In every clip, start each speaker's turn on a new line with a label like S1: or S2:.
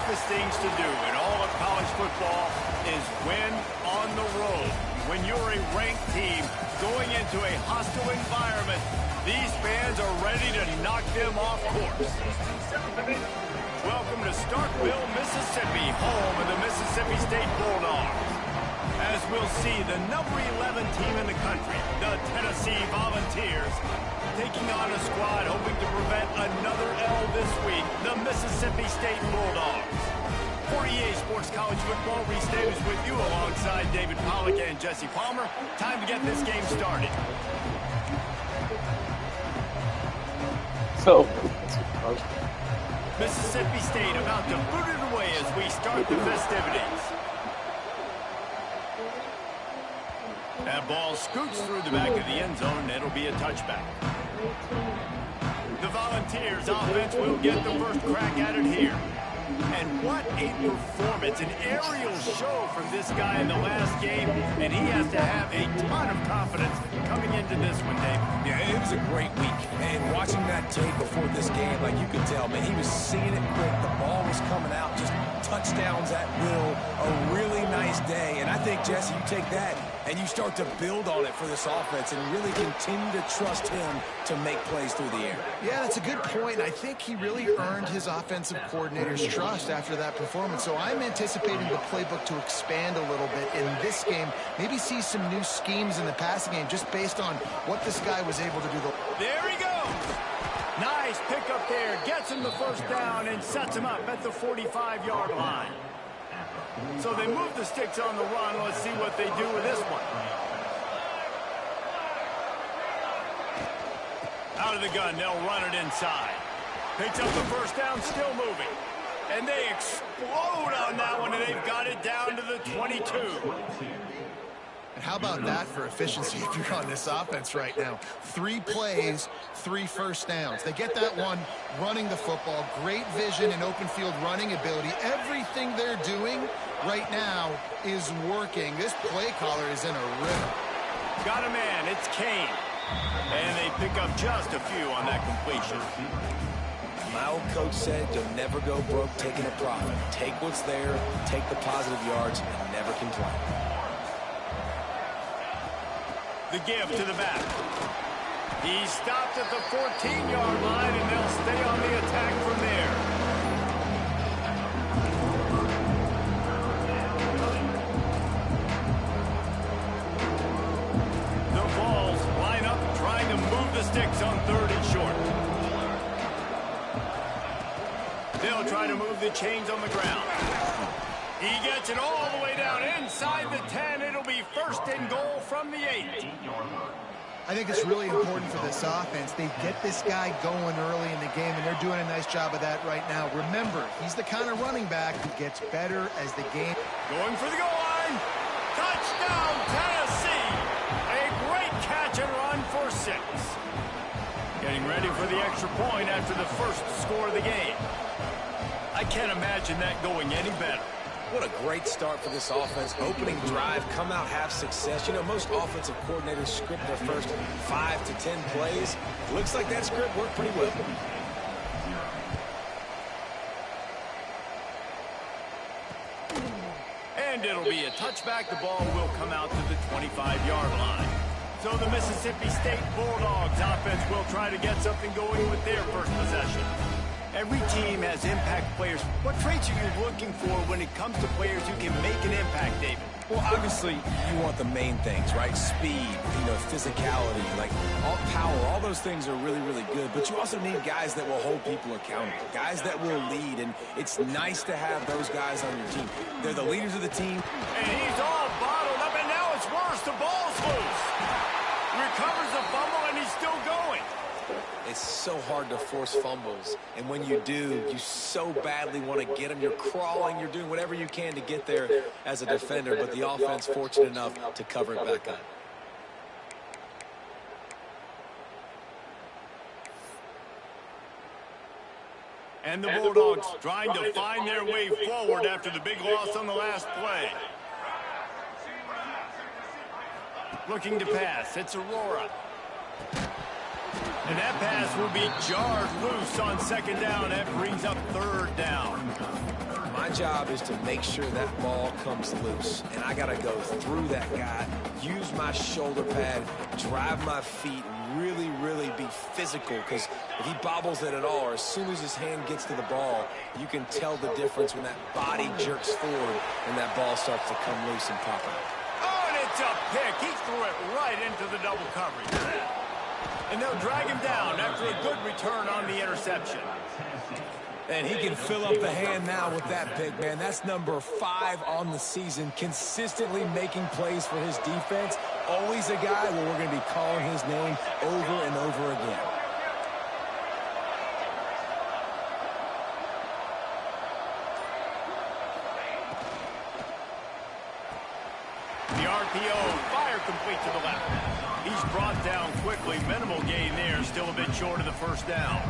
S1: toughest things to do in all of college football is win on the road. When you're a ranked team going into a hostile environment, these fans are ready to knock them off course. Welcome to Starkville, Mississippi, home of the Mississippi State Bulldogs. As we'll see, the number 11 team in the country, the Tennessee Volunteers, taking on a squad hoping to prevent another L this week, the Mississippi State Bulldogs. For EA Sports College Football, Reese Davis with you alongside David Pollack and Jesse Palmer. Time to get this game started. Mississippi State about to boot it away as we start the festivities. That ball scoots through the back of the end zone, and it'll be a touchback. The Volunteers offense will get the first crack at it here. And what a performance, an aerial show from this guy in the last game, and he has to have a ton of confidence coming into this one, Dave.
S2: Yeah, it was a great week, and watching that tape before this game, like you could tell, man, he was seeing it quick, the ball was coming out, just touchdowns at will, a really nice day, and I think, Jesse, you take that and you start to build on it for this offense and really continue to trust him to make plays through the air.
S3: Yeah, that's a good point. I think he really earned his offensive coordinator's trust after that performance. So I'm anticipating the playbook to expand a little bit in this game. Maybe see some new schemes in the passing game just based on what this guy was able to do.
S1: There he goes. Nice pickup there. Gets him the first down and sets him up at the 45-yard line. So they move the sticks on the run. Let's see what they do with this one. Out of the gun, they'll run it inside. Picks up the first down, still moving. And they explode on that one, and they've got it down to the 22.
S3: And how about that for efficiency if you're on this offense right now? 3 plays, 3 first downs. They get that one running the football. Great vision and open field running ability. Everything they're doing right now is working. This play caller is in a rhythm.
S1: Got a man. It's Kane. And they pick up just a few on that completion.
S2: My old coach said you'll never go broke taking a profit. Take what's there, take the positive yards, and never complain.
S1: The give to the back. He stopped at the 14-yard line, and they'll stay on the attack from there. The Vols line up, trying to move the sticks on 3rd and short. They'll try to move the chains on the ground. He gets it all the way down inside the 10. It'll be 1st and goal from the 8.
S3: I think it's really important for this offense. They get this guy going early in the game, and they're doing a nice job of that right now. Remember, he's the kind of running back who gets better as the game.
S1: Going for the goal line. Touchdown, Tennessee. A great catch and run for 6. Getting ready for the extra point after the first score of the game. I can't imagine that going any better.
S2: What a great start for this offense. Opening drive, come out, have success. You know, most offensive coordinators script their first 5 to 10 plays. Looks like that script worked pretty well.
S1: And it'll be a touchback. The ball will come out to the 25-yard line. So the Mississippi State Bulldogs offense will try to get something going with their first possession. Every team has impact players. What traits are you looking for when it comes to players who can make an impact, David?
S2: Well, obviously, you want the main things, right? Speed, physicality, like all power, all those things are really, really good. But you also need guys that will hold people accountable, guys that will lead. And it's nice to have those guys on your team. They're the leaders of the team.
S1: And he's all bottled up, and now it's worse. The ball's loose. Recovers the fumble, and he's still going.
S2: It's so hard to force fumbles, and when you do, you so badly want to get them. You're crawling, you're doing whatever you can to get there as a defender, but the offense fortunate enough to cover it back up.
S1: And the Bulldogs trying to find their way forward after the big loss on the last play. Looking to pass, it's Aurora. And that pass will be jarred loose on 2nd down. That brings up 3rd down.
S2: My job is to make sure that ball comes loose, and I got to go through that guy, use my shoulder pad, drive my feet, really, really be physical, because if he bobbles it at all, or as soon as his hand gets to the ball, you can tell the difference when that body jerks forward and that ball starts to come loose and pop out.
S1: Oh, and it's a pick. He threw it right into the double coverage. And they'll drag him down after a good return on the interception.
S2: And he can fill up the hand now with that pick, man. That's number 5 on the season, consistently making plays for his defense. Always a guy where we're going to be calling his name over and over again.
S1: The RPO, fire complete to the left. He's brought down quickly. Minimal gain there, still a bit short of the first down.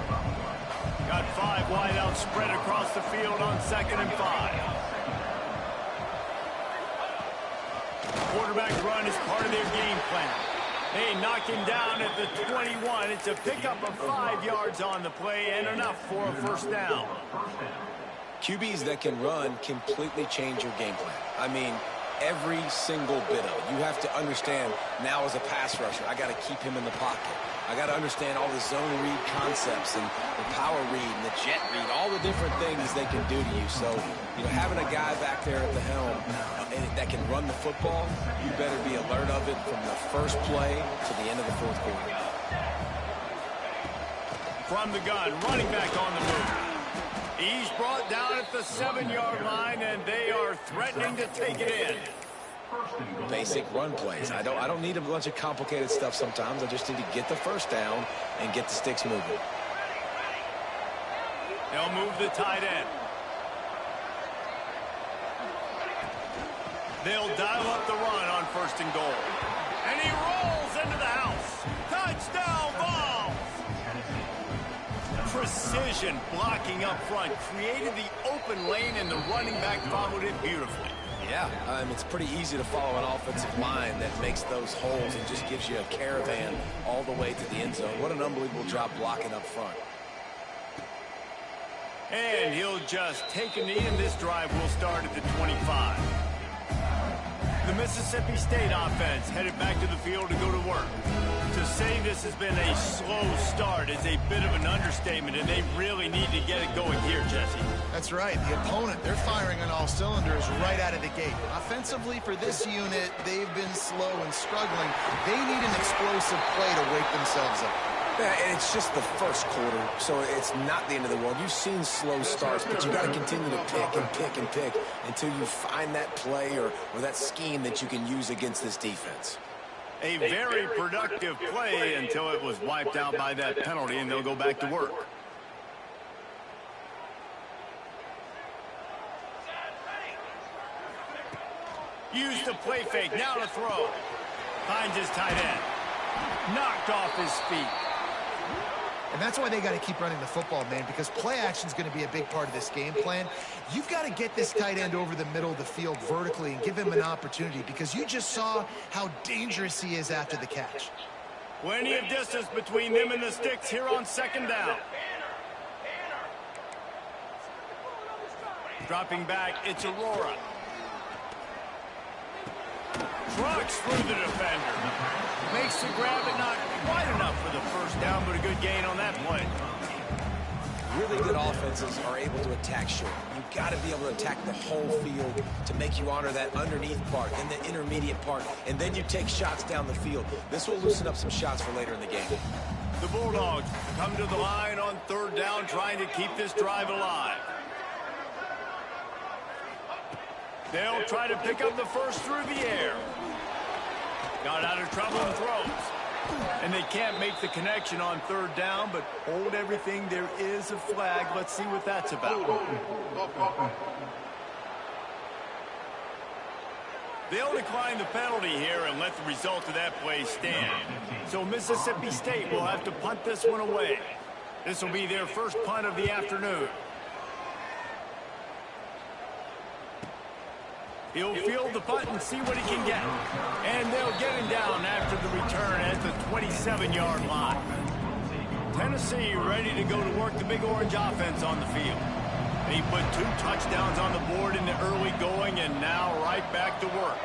S1: Got 5 wide out spread across the field on 2nd and 5. Quarterback run is part of their game plan. They knock him down at the 21. It's a pickup of 5 yards on the play and enough for a first down.
S2: QBs that can run completely change your game plan. I mean, every single bit of it. You have to understand now as a pass rusher, I got to keep him in the pocket. I got to understand all the zone read concepts and the power read and the jet read, all the different things they can do to you. So, you know, having a guy back there at the helm that can run the football, you better be alert of it from the first play to the end of the 4th quarter.
S1: From the gun, running back on the move. He's brought down at the 7-yard line, and they are threatening to take it in.
S2: Basic run plays. I don't need a bunch of complicated stuff sometimes. I just need to get the first down and get the sticks moving.
S1: They'll move the tight end. They'll dial up the run on 1st and goal. And he rolls into the house. Touchdown, Vols! Precision blocking up front created the open lane, and the running back followed it beautifully.
S2: Yeah, it's pretty easy to follow an offensive line that makes those holes and just gives you a caravan all the way to the end zone. What an unbelievable job blocking up front.
S1: And he'll just take a knee, and this drive will start at the 25. The Mississippi State offense headed back to the field to go to work. To say this has been a slow start is a bit of an understatement, and they really need to get it going here, Jesse.
S3: That's right. The opponent, they're firing on all cylinders right out of the gate. Offensively, for this unit, they've been slow and struggling. They need an explosive play to wake themselves up.
S2: Yeah, and it's just the first quarter, so it's not the end of the world. You've seen slow starts, but you got to continue to pick and pick and pick until you find that play or that scheme that you can use against this defense.
S1: A very productive play until it was wiped out by that penalty, and they'll go back to work. Use the play fake, now to throw. Finds his tight end. Knocked off his feet.
S3: And that's why they got to keep running the football, man, because play action is going to be a big part of this game plan. You've got to get this tight end over the middle of the field vertically and give him an opportunity, because you just saw how dangerous he is after the catch.
S1: Plenty of distance between them and the sticks here on 2nd down. Dropping back, it's Aurora. Trucks through the defender. Makes the grab, and not quite enough for the first down, but a good gain on that play.
S2: Really good offenses are able to attack short. You've got to be able to attack the whole field to make you honor that underneath part and the intermediate part, and then you take shots down the field. This will loosen up some shots for later in the game.
S1: The Bulldogs come to the line on 3rd down, trying to keep this drive alive. They'll try to pick up the first through the air. Got out of trouble and throws. And they can't make the connection on 3rd down, but hold everything. There is a flag. Let's see what that's about. They'll decline the penalty here and let the result of that play stand. So Mississippi State will have to punt this one away. This will be their first punt of the afternoon. He'll field the punt and see what he can get. And they'll get him down after the return at the 27-yard line. Tennessee ready to go to work the Big Orange offense on the field. He put 2 touchdowns on the board in the early going, and now right back to work.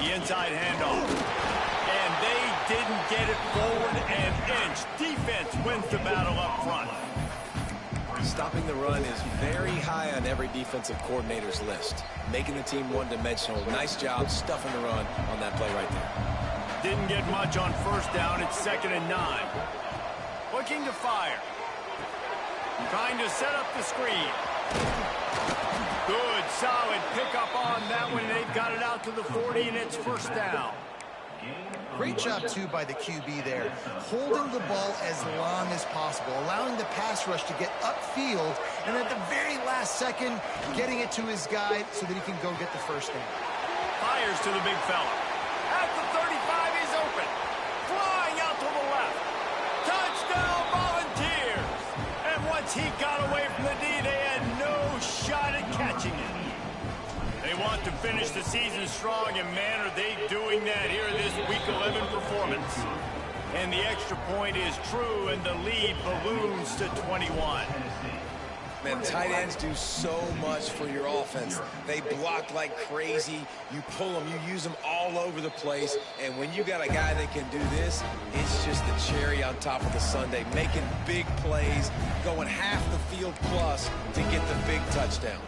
S1: The inside handoff. And they didn't get it forward an inch. Defense wins the battle up front.
S2: Stopping the run is very high on every defensive coordinator's list. Making the team one-dimensional. Nice job stuffing the run on that play right there.
S1: Didn't get much on first down. It's 2nd and 9. Looking to fire. Trying to set up the screen. Good, solid pickup on that one. They've got it out to the 40, and it's first down.
S3: Great job, too, by the QB there. Holding the ball as long as possible, allowing the pass rush to get upfield, and at the very last second, getting it to his guy so that he can go get the first down.
S1: Fires to the big fella. At the 35, he's open. Flying out to the left. Touchdown, Volunteers! And once he got away from the D, they had no shot at catching it. They want to finish the season strong, and man, are they doing that here in this Week 11 performance. And the extra point is true, and the lead balloons to 21.
S2: Man, tight ends do so much for your offense. They block like crazy. You pull them, you use them all over the place. And when you got a guy that can do this, it's just the cherry on top of the sundae, making big plays, going half the field plus to get the big touchdown.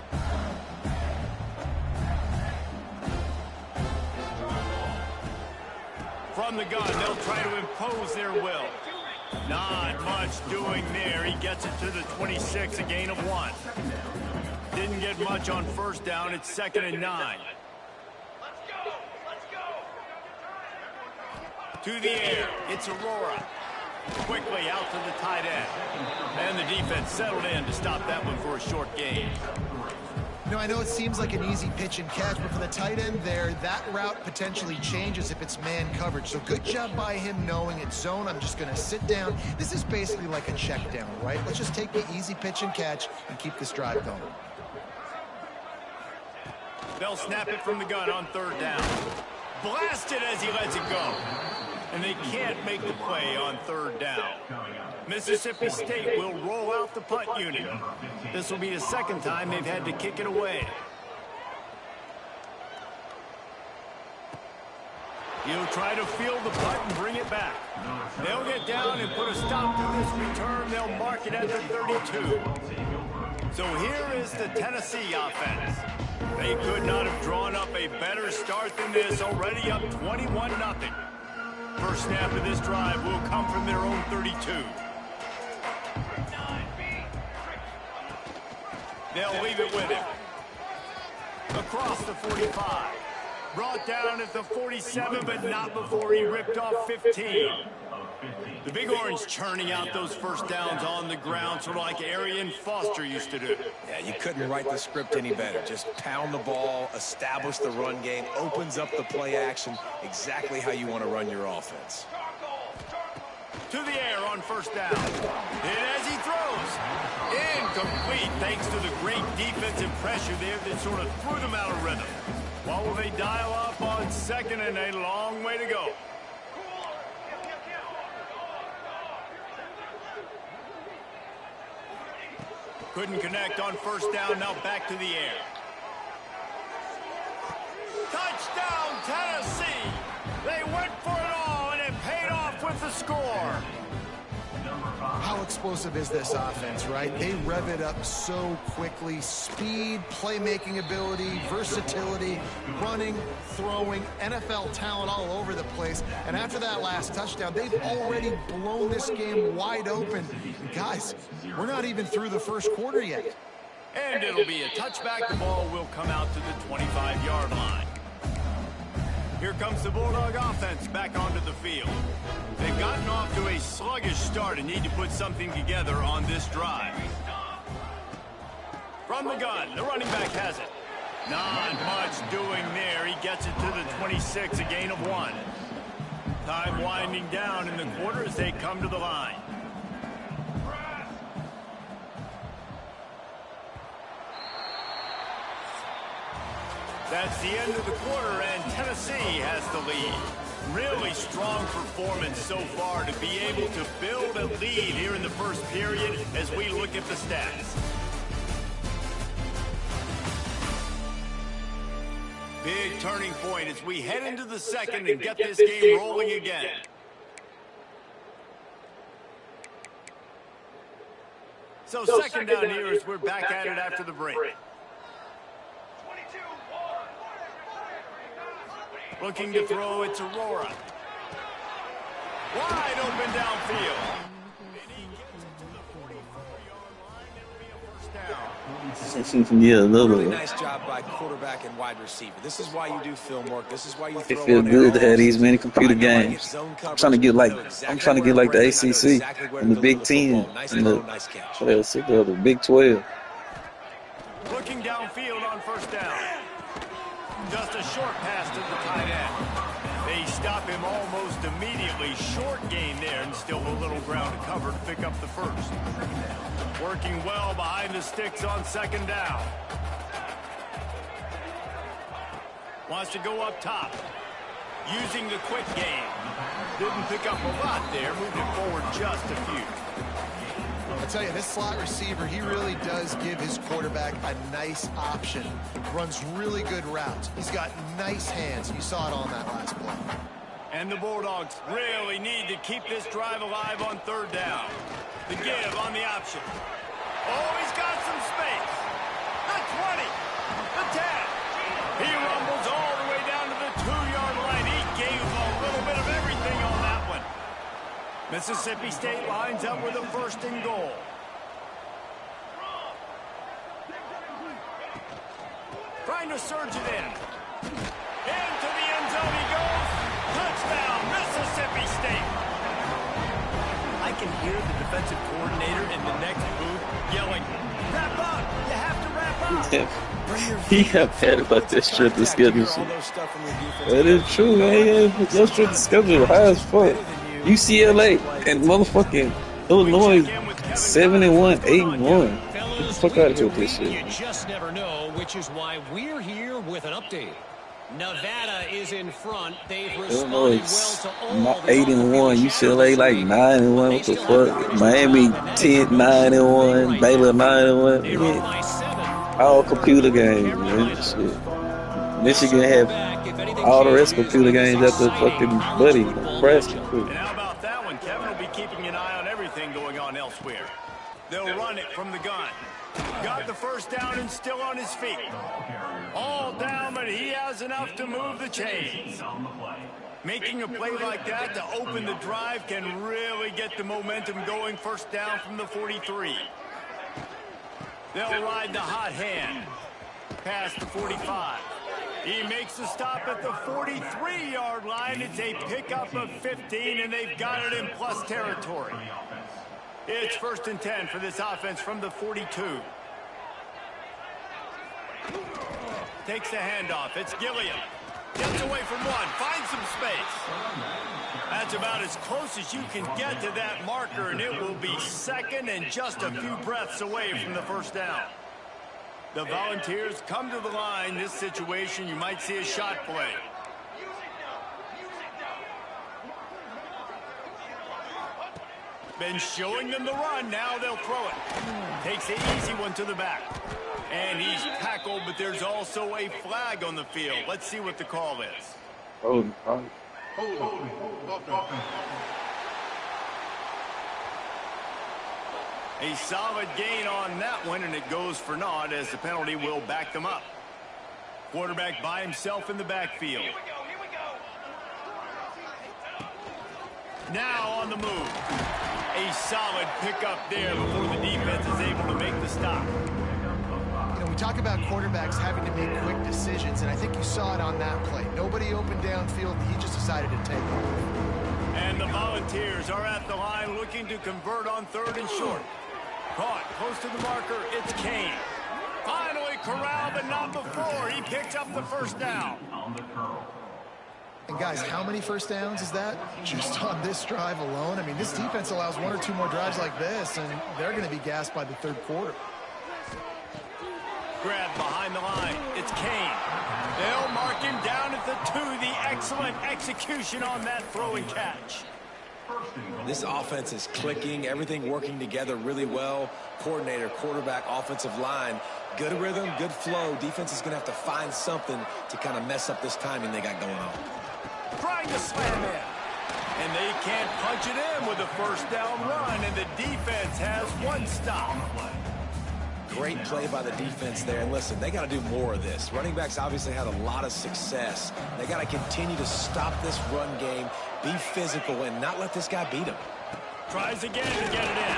S1: From the gun, they'll try to impose their will. Not much doing there. He gets it to the 26, a gain of 1. Didn't get much on first down. It's 2nd and 9. To the air. It's Aurora. Quickly out to the tight end. And the defense settled in to stop that one for a short gain.
S3: You know, I know it seems like an easy pitch and catch, but for the tight end there, that route potentially changes if it's man coverage. So good job by him knowing it's zone. I'm just going to sit down. This is basically like a check down, right? Let's just take the easy pitch and catch and keep this drive going.
S1: They'll snap it from the gun on 3rd down. Blasted as he lets it go. And they can't make the play on 3rd down. Mississippi State will roll out the punt unit. This will be the 2nd time they've had to kick it away. He'll try to field the punt and bring it back. They'll get down and put a stop to this return. They'll mark it at the 32. So here is the Tennessee offense. They could not have drawn up a better start than this, already up 21-0. First snap of this drive will come from their own 32. They'll leave it with him. Across the 45. Brought down at the 47, but not before he ripped off 15. The Big Orange churning out those first downs on the ground, sort of like Arian Foster used to do.
S2: Yeah, you couldn't write the script any better. Just pound the ball, establish the run game, opens up the play action, exactly how you want to run your offense.
S1: To the air on first down. And as he throws, incomplete thanks to the great defensive pressure there that sort of threw them out of rhythm. What will they dial up on 2nd and a long way to go? Couldn't connect on first down, now back to the air. Touchdown, Tennessee! They went for it all, and it paid off with the score.
S3: How explosive is this offense, right? They rev it up so quickly. Speed, playmaking ability, versatility, running, throwing, NFL talent all over the place. And after that last touchdown, they've already blown this game wide open. And guys, we're not even through the first quarter yet.
S1: And it'll be a touchback. The ball will come out to the 25-yard line. Here comes the Bulldog offense back onto the field. They've gotten off to a sluggish start and need to put something together on this drive. From the gun, the running back has it. Not much doing there. He gets it to the 26, a gain of 1. Time winding down in the quarter as they come to the line. That's the end of the quarter, and Tennessee has the lead. Really strong performance so far to be able to build a lead here in the first period as we look at the stats. Big turning point as we head into the second and get this game rolling again. So second down here as we're back at it after the break. Looking to throw, it's Aurora. Wide open downfield.
S4: Yeah, a little
S2: Really
S4: bit.
S2: nice job by quarterback and wide receiver. This is why you do film work. This is why you
S4: It
S2: throw
S4: feels
S2: on
S4: good to have
S2: arrows.
S4: these many computer
S2: Find the right
S4: games.
S2: zone
S4: I'm trying to get like the ACC and the Big Ten and the what else? The Big 12.
S1: Looking downfield on first down. Just a short pass to the tight end. They stop him almost immediately. Short gain there and still a little ground to cover to pick up the first. Working well behind the sticks on second down. Wants to go up top. Using the quick game. Didn't pick up a lot there. Moved it forward just a few.
S3: I tell you, this slot receiver, he really does give his quarterback a nice option. Runs really good routes. He's got nice hands. You saw it on that last play.
S1: And the Bulldogs really need to keep this drive alive on third down. The give on the option. Oh, he's got some space. The 20. The 10. He rumbles all the way down to the 2-yard line. He gave a little bit of everything on that one. Mississippi State lines up with a first and goal. Trying to surge it in. Into the end zone he goes. Touchdown, Mississippi State. I can hear the defensive coordinator in the next booth yelling, "Wrap up! You have to wrap up!"
S4: He have had about that strength of schedule shit. That is true, man. Yeah, your strength of schedule high as fuck. UCLA and motherfucking Illinois 7-1, 8-1. Get the fuck out of here with this shit.
S5: You just never know, which is why we're here with an update. Nevada is in front. They've responded well to all
S4: 8-1, UCLA like 9-1. What the fuck? Miami 10-9-1, Baylor 9-1. Yeah. All computer games, man. Shit. Michigan have all the rest of computer games after fucking Buddy, Nebraska.
S1: And how about that one? Kevin will be keeping an eye on everything going on elsewhere. They'll run it from the gun. Got the first down and still on his feet. All down, but he has enough to move the chains. Making a play like that to open the drive can really get the momentum going. First down from the 43. They'll ride the hot hand. Past the 45. He makes the stop at the 43-yard line. It's a pickup of 15, and they've got it in plus territory. It's first and 10 for this offense from the 42. Takes the handoff. It's Gilliam. Gets away from one. Finds some space. That's about as close as you can get to that marker, and it will be second and just a few breaths away from the first down. The Volunteers come to the line. This situation, you might see a shot play. Been showing them the run. Now they'll throw it. Takes the easy one to the back. And he's tackled, but there's also a flag on the field. Let's see what the call is. A solid gain on that one, and it goes for naught as the penalty will back them up. Quarterback by himself in the backfield. Now on the move. A solid pickup there before the defense is able to make the stop.
S3: You know, we talk about quarterbacks having to make quick decisions, and I think you saw it on that play. Nobody opened downfield. He just decided to take off.
S1: And the Volunteers are at the line looking to convert on third and short. Caught close to the marker. It's Kane. Finally corralled, but not before. He picks up the first down.
S3: And guys, how many first downs is that? Just on this drive alone? I mean, this defense allows one or two more drives like this, and they're going to be gassed by the third quarter.
S1: Grab behind the line. It's Kane. They'll mark him down at the 2. The excellent execution on that throw and catch.
S2: This offense is clicking, everything working together really well. Coordinator, quarterback, offensive line, good rhythm, good flow. Defense is going to have to find something to kind of mess up this timing they got going on.
S1: Trying to slam in. And they can't punch it in with a first down run, and the defense has one stop.
S2: Great play by the defense there. And listen, they got to do more of this. Running backs obviously had a lot of success. They got to continue to stop this run game, be physical, and not let this guy beat him.
S1: Tries again to get it in.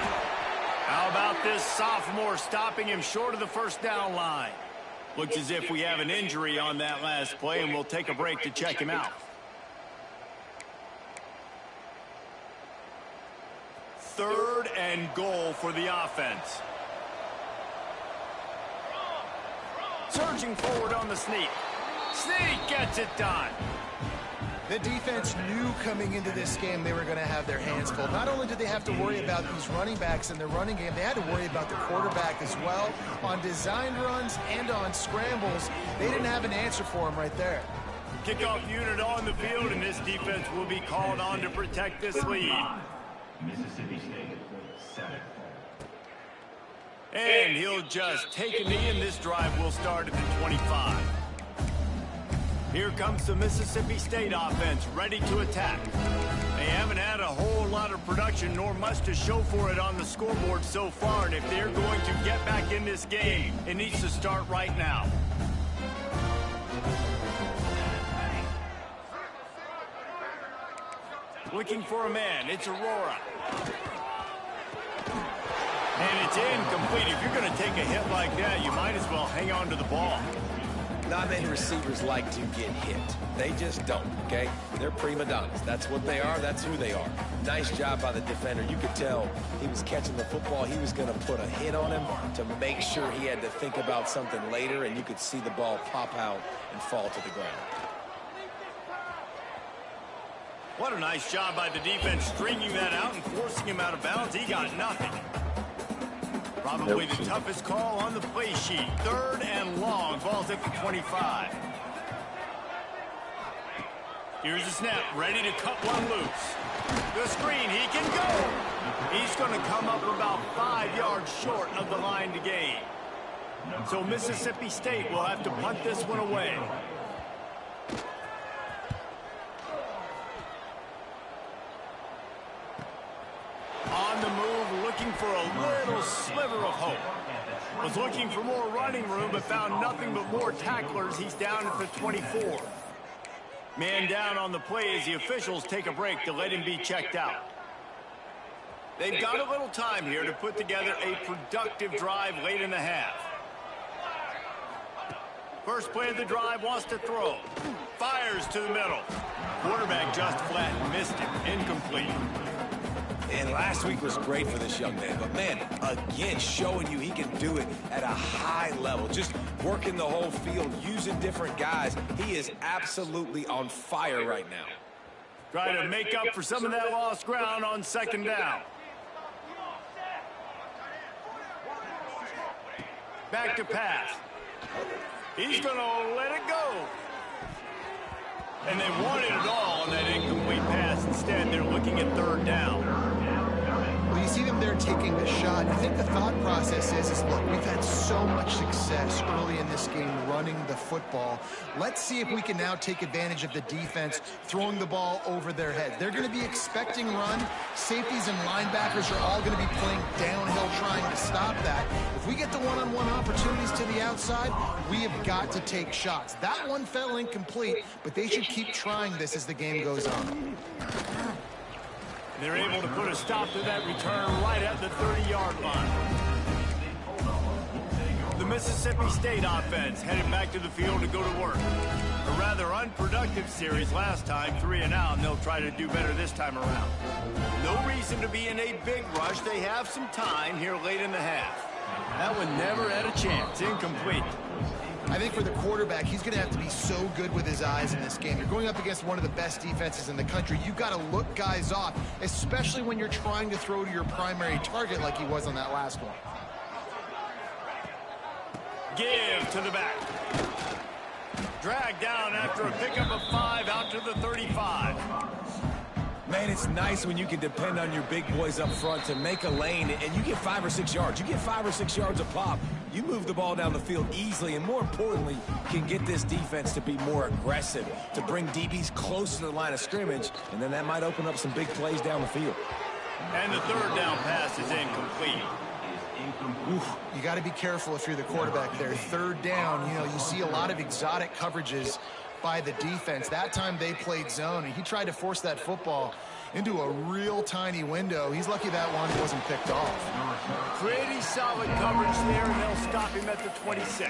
S1: How about this sophomore stopping him short of the first down line? Looks as if we have an injury on that last play, and we'll take a break to check him out. Third and goal for the offense. Surging forward on the sneak. Sneak gets it done.
S3: The defense knew coming into this game they were going to have their hands full. Not only did they have to worry about these running backs in their running game, they had to worry about the quarterback as well. On designed runs and on scrambles, they didn't have an answer for him right there.
S1: Kickoff unit on the field, and this defense will be called on to protect this lead.
S6: Mississippi State, 7.
S1: And he'll just take a knee, and this drive will start at the 25. Here comes the Mississippi State offense, ready to attack. They haven't had a whole lot of production, nor much to show for it on the scoreboard so far, and if they're going to get back in this game, it needs to start right now. Looking for a man, it's Aurora. And it's incomplete. If you're going to take a hit like that, you might as well hang on to the ball.
S2: Not many receivers like to get hit. They just don't, okay? They're prima donnas. That's what they are. That's who they are. Nice job by the defender. You could tell he was catching the football. He was going to put a hit on him to make sure he had to think about something later, and you could see the ball pop out and fall to the ground.
S1: What a nice job by the defense stringing that out and forcing him out of bounds. He got nothing. Probably the toughest call on the play sheet. Third and long. Ball's at the 25. Here's the snap. Ready to cut one loose. The screen. He can go. He's going to come up about 5 yards short of the line to gain. So Mississippi State will have to punt this one away. On the move, looking for a little sliver of hope. Was looking for more running room, but found nothing but more tacklers. He's down at the 24. Man down on the play as the officials take a break to let him be checked out. They've got a little time here to put together a productive drive late in the half. First play of the drive, wants to throw. Fires to the middle. Quarterback just flat missed him. Incomplete.
S2: And last week was great for this young man. But, man, again, showing you he can do it at a high level. Just working the whole field, using different guys. He is absolutely on fire right now.
S1: Trying to make up for some of that lost ground on second down. Back to pass. He's going to let it go. And they wanted it all on that incomplete pass. Instead, they're looking at third down.
S3: Well, you see them there taking the shot. I think the thought process is look, we've had so much success early in this game running the football. Let's see if we can now take advantage of the defense throwing the ball over their head. They're going to be expecting run. Safeties and linebackers are all going to be playing downhill trying to stop that. If we get the one-on-one opportunities to the outside, we have got to take shots. That one fell incomplete, but they should keep trying this as the game goes on.
S1: They're able to put a stop to that return right at the 30-yard line. The Mississippi State offense headed back to the field to go to work. A rather unproductive series last time, 3 and out, and they'll try to do better this time around. No reason to be in a big rush. They have some time here late in the half. That one never had a chance. Incomplete.
S3: I think for the quarterback, he's going to have to be so good with his eyes in this game. You're going up against one of the best defenses in the country. You've got to look guys off, especially when you're trying to throw to your primary target like he was on that last one.
S1: Give to the back. Dragged down after a pickup of 5 out to the 35.
S2: Man, it's nice when you can depend on your big boys up front to make a lane, and you get 5 or 6 yards. You get 5 or 6 yards a pop. You move the ball down the field easily, and more importantly, can get this defense to be more aggressive, to bring DBs close to the line of scrimmage, and then that might open up some big plays down the field.
S1: And the third down pass is incomplete.
S3: Oof, you got to be careful if you're the quarterback there. Third down, you see a lot of exotic coverages by the defense. That time they played zone, and he tried to force that football into a real tiny window. He's lucky that one wasn't picked off.
S1: Pretty solid coverage there, and they'll stop him at the 26.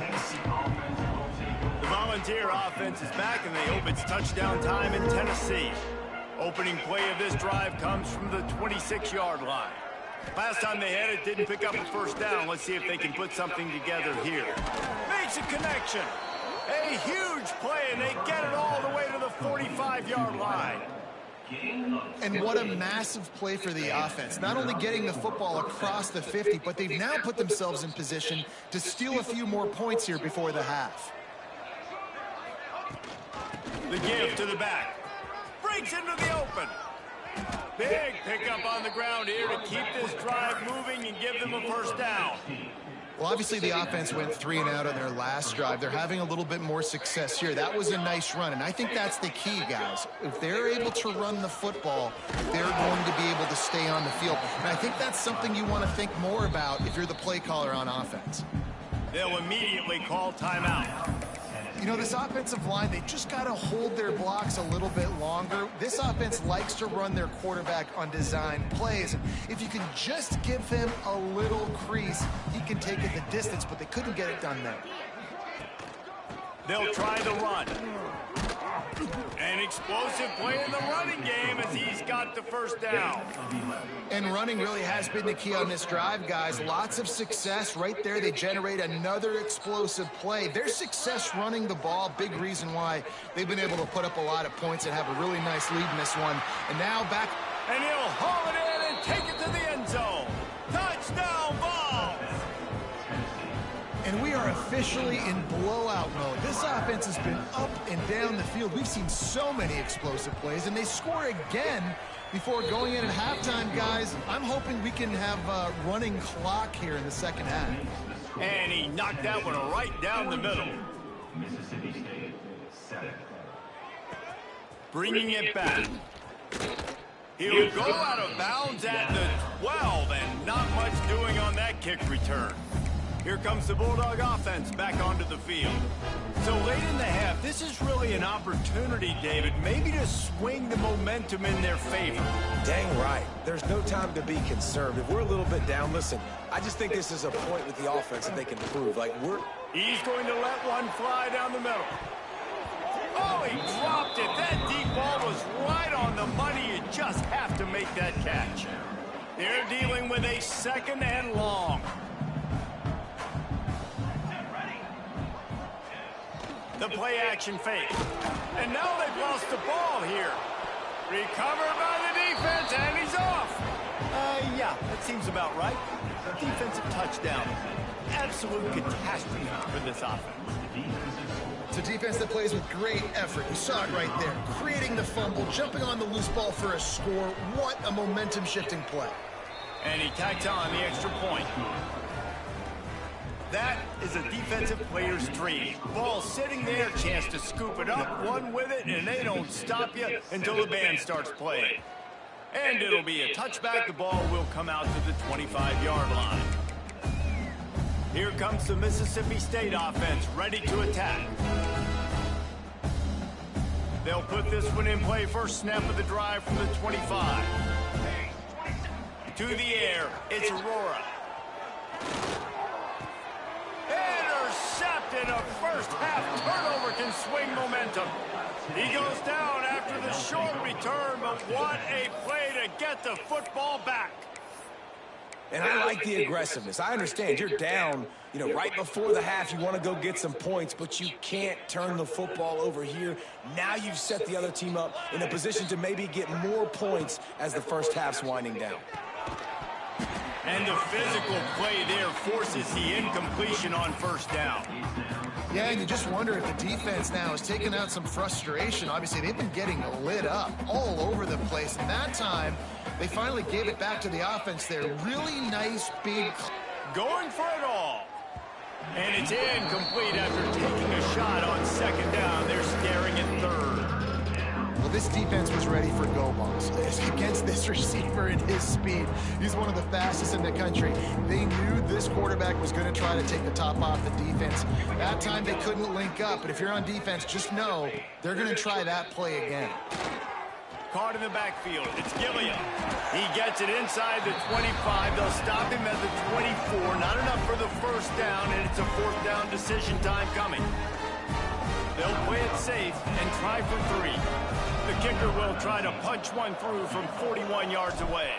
S1: The Volunteer offense is back, and they hope it's touchdown time in Tennessee. Opening play of this drive comes from the 26-yard line. Last time they had it, didn't pick up a first down. Let's see if they can put something together here. Makes a connection. A huge play, and they get it all the way to the 45-yard line.
S3: And what a massive play for the offense. Not only getting the football across the 50, but they've now put themselves in position to steal a few more points here before the half.
S1: The give to the back. Breaks into the open. Big pickup on the ground here to keep this drive moving and give them a first down.
S3: Well, obviously the offense went 3 and out on their last drive. They're having a little bit more success here. That was a nice run, and I think that's the key, guys. If they're able to run the football, they're going to be able to stay on the field. And I think that's something you want to think more about if you're the play caller on offense.
S1: They'll immediately call timeout.
S3: This offensive line, they just got to hold their blocks a little bit longer. This offense likes to run their quarterback on design plays. And if you can just give him a little crease, he can take it the distance, but they couldn't get it done there.
S1: They'll try the run. An explosive play in the running game as he's got the first down.
S3: And running really has been the key on this drive, guys. Lots of success right there. They generate another explosive play. Their success running the ball, big reason why they've been able to put up a lot of points and have a really nice lead in this one. And now back.
S1: And he'll haul it in and take it to the end zone. Touchdown ball!
S3: And we are officially in blowout mode. This offense has been up and down the field. We've seen so many explosive plays, and they score again before going in at halftime, guys. I'm hoping we can have a running clock here in the second half.
S1: And he knocked that one right down the middle.
S6: Mississippi State, 7.
S1: Bringing it back. He'll go out of bounds at the 12, and not much doing on that kick return. Here comes the Bulldog offense back onto the field. So late in the half, this is really an opportunity, David, maybe to swing the momentum in their favor.
S2: Dang right. There's no time to be conservative. We're a little bit down. Listen, I just think this is a point with the offense that they can prove.
S1: He's going to let one fly down the middle. Oh, he dropped it. That deep ball was right on the money. You just have to make that catch. They're dealing with a second and long. The play action fake. And now they've lost the ball here. Recovered by the defense, and he's off. Yeah, that seems about right. A defensive touchdown. Absolute catastrophe for this offense.
S3: It's a defense that plays with great effort. You saw it right there. Creating the fumble, jumping on the loose ball for a score. What a momentum-shifting play.
S1: And he tacked on the extra point. That is a defensive player's dream. Ball sitting there, chance to scoop it up, run with it, and they don't stop you until the band starts playing. And it'll be a touchback. The ball will come out to the 25-yard line. Here comes the Mississippi State offense, ready to attack. They'll put this one in play. First snap of the drive from the 25. To the air, it's Aurora. Intercepted. A first half turnover can swing momentum. He goes down after the short return, but what a play to get the football back.
S2: And I like the aggressiveness. I understand you're down, right before the half. You want to go get some points, but you can't turn the football over here. Now you've set the other team up in a position to maybe get more points as the first half's winding down.
S1: And the physical play there forces the incompletion on first down.
S3: Yeah, and you just wonder if the defense now is taking out some frustration. Obviously, they've been getting lit up all over the place. And that time, they finally gave it back to the offense there. Really nice, big...
S1: Going for it all. And it's incomplete after taking a shot on second down. They're staring at third.
S3: Well, this defense was ready for go balls. Against this receiver and his speed, he's one of the fastest in the country. They knew this quarterback was going to try to take the top off the defense. That time they couldn't link up, but if you're on defense, just know they're going to try that play again.
S1: Caught in the backfield. It's Gilliam. He gets it inside the 25. They'll stop him at the 24. Not enough for the first down, and it's a fourth down decision time coming. They'll play it safe and try for 3. The kicker will try to punch one through from 41 yards away.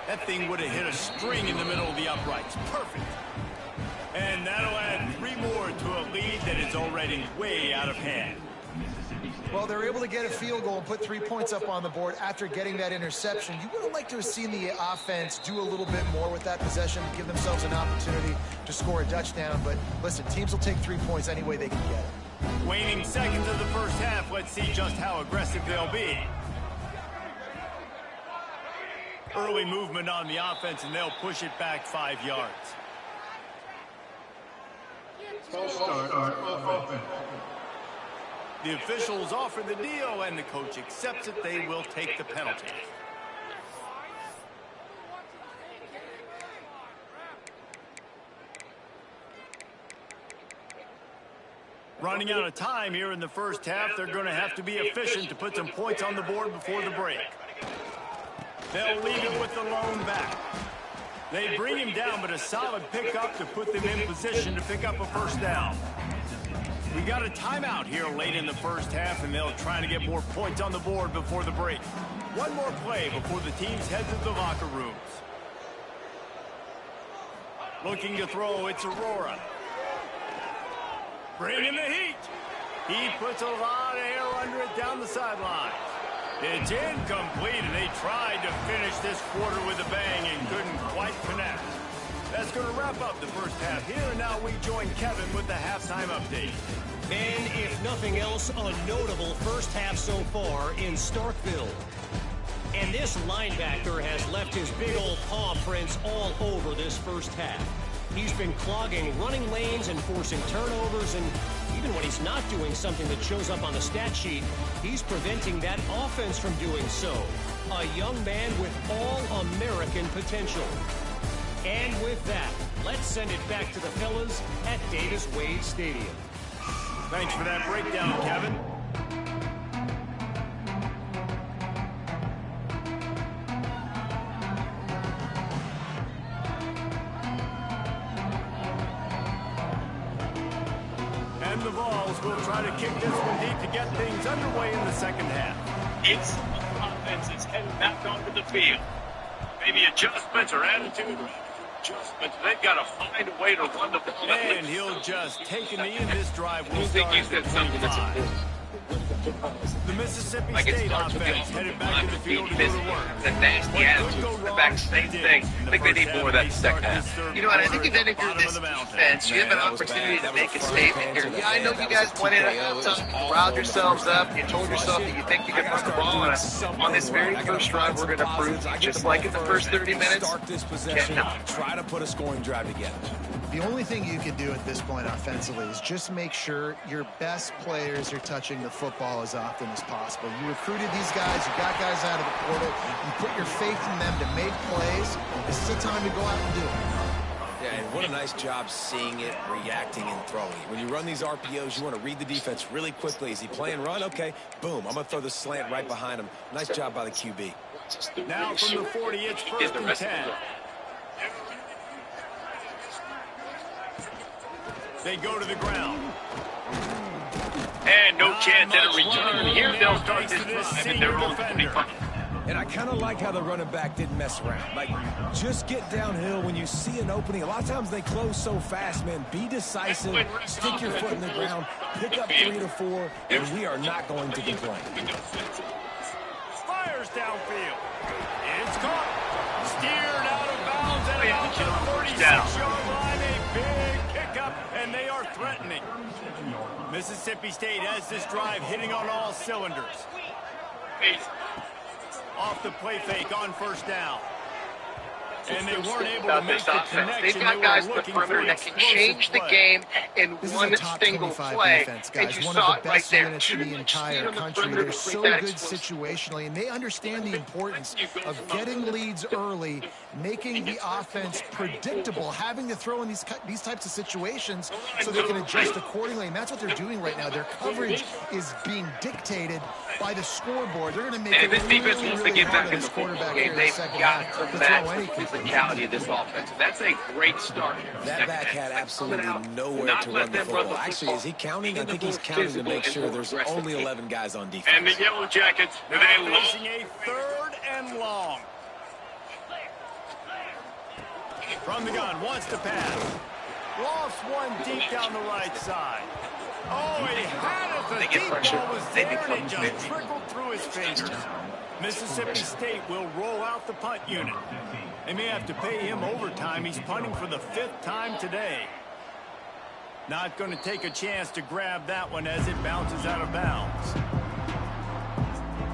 S1: That thing would have hit a string in the middle of the uprights. Perfect. And that'll add 3 more to a lead that is already way out of hand.
S3: Well, they're able to get a field goal and put 3 points up on the board after getting that interception. You would have liked to have seen the offense do a little bit more with that possession, give themselves an opportunity to score a touchdown. But listen, teams will take 3 points any way they can get it.
S1: Waning seconds of the first half. Let's see just how aggressive they'll be. Early movement on the offense, and they'll push it back 5 yards. The officials offer the deal, and the coach accepts it. They will take the penalty. Running out of time here in the first half. They're going to have to be efficient to put some points on the board before the break. They'll leave it with the lone back. They bring him down, but a solid pickup to put them in position to pick up a first down. We got a timeout here late in the first half, and they'll try to get more points on the board before the break. One more play before the teams head to the locker rooms. Looking to throw, it's Aurora. Bring in the heat. He puts a lot of air under it down the sideline. It's incomplete, and they tried to finish this quarter with a bang and couldn't quite connect. That's going to wrap up the first half here, and now we join Kevin with the halftime update.
S5: And if nothing else, a notable first half so far in Starkville. And this linebacker has left his big old paw prints all over this first half. He's been clogging running lanes and forcing turnovers, and even when he's not doing something that shows up on the stat sheet, he's preventing that offense from doing so. A young man with all-American potential. And with that, let's send it back to the fellas at Davis-Wade Stadium.
S1: Thanks for that breakdown, Kevin. And the Vols will try to kick this one deep to get things underway in the second half.
S7: It's offense is heading back onto the field. Maybe adjustments or attitude adjustments. They've got to find a way to run the ball.
S1: And he'll just take a knee, and this drive will
S7: I think
S1: start
S7: you said
S1: at
S7: something that's
S1: 25.
S7: important.
S1: The Mississippi
S7: Like it
S1: State
S7: starts with the
S1: offense headed back to the field to go to work.
S7: the nasty attitude from the back, same thing. I think they need more of that in the second half.
S8: You know what, I think that if you're this defense, you have an opportunity to make a statement here. Yeah, I know you guys went in at halftime, you riled yourselves up, you told yourself that you think you can run the ball, and on this very first drive, we're going to prove, just like in the first 30 minutes,
S2: Start this possession, try to put a scoring drive together.
S3: The only thing you can do at this point offensively is just make sure your best players are touching the football as often as possible. You recruited these guys, you got guys out of the portal, you put your faith in them to make plays. This is the time to go out and do it.
S2: Yeah, and what a nice job seeing it, reacting, and throwing it. When you run these RPOs, you want to read the defense really quickly. Is he playing run? Okay, boom. I'm going to throw the slant right behind him. Nice job by the QB.
S1: Now from the 40, it's first and 10. They go to the ground.
S7: And no chance at a return. Here they'll start this drive at their own 25.
S2: And I kind of like how the running back didn't mess around. Like, just get downhill when you see an opening. A lot of times they close so fast, man. Be decisive, stick your foot in the ground, pick up 3 to 4, and we are not going to complain.
S1: Fires downfield. It's caught. Steered out of bounds at about the 36-yard line. A big and they are threatening. Mississippi State has this drive hitting on all cylinders. Off the play fake on first down. And they weren't able to make the connection.
S8: They've got guys in the perimeter that can change the game in one single play. And you saw it right there.
S3: In the entire country. They're so good situationally, and they understand the importance of getting leads early, making the offense predictable, having to throw in these types of situations so they can adjust accordingly. And that's what they're doing right now. Their coverage is being dictated by the scoreboard. They're going to make it
S9: this defense wants to get back in the
S3: quarterback
S9: game. They've got to match the physicality of this offense. That's a great start.
S2: That back had absolutely nowhere to run the football. Actually, is he counting? I think he's counting to make sure there's only 11 guys on defense.
S7: And the Yellow Jackets,
S1: they're facing a 3rd and long. From the gun, wants to pass. Lost one deep down the right side. Oh, he had it. The deep ball was there, and it just trickled through his fingers. Mississippi State will roll out the punt unit. They may have to pay him overtime. He's punting for the 5th time today. Not going to take a chance to grab that one as it bounces out of bounds.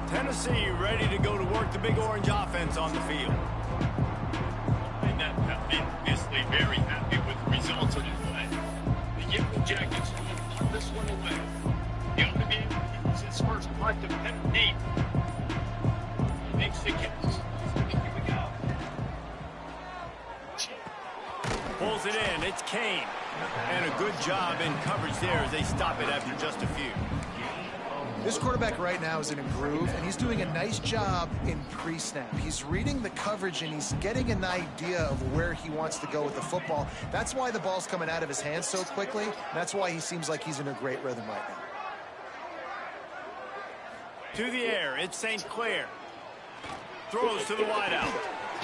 S1: Tennessee ready to go to work the Big Orange offense on the field.
S7: And that obviously very happy with the results of the play. The Yellow Jackets keep this one away. He ought to be able to use his first punt to pen deep. He makes the catch. Here we go.
S1: Pulls it in. It's Kane. And a good job in coverage there as they stop it after just a few.
S3: This quarterback right now is in a groove, and he's doing a nice job in pre-snap. He's reading the coverage, and he's getting an idea of where he wants to go with the football. That's why the ball's coming out of his hands so quickly. That's why he seems like he's in a great rhythm right now.
S1: To the air, it's St. Clair. Throws to the wideout.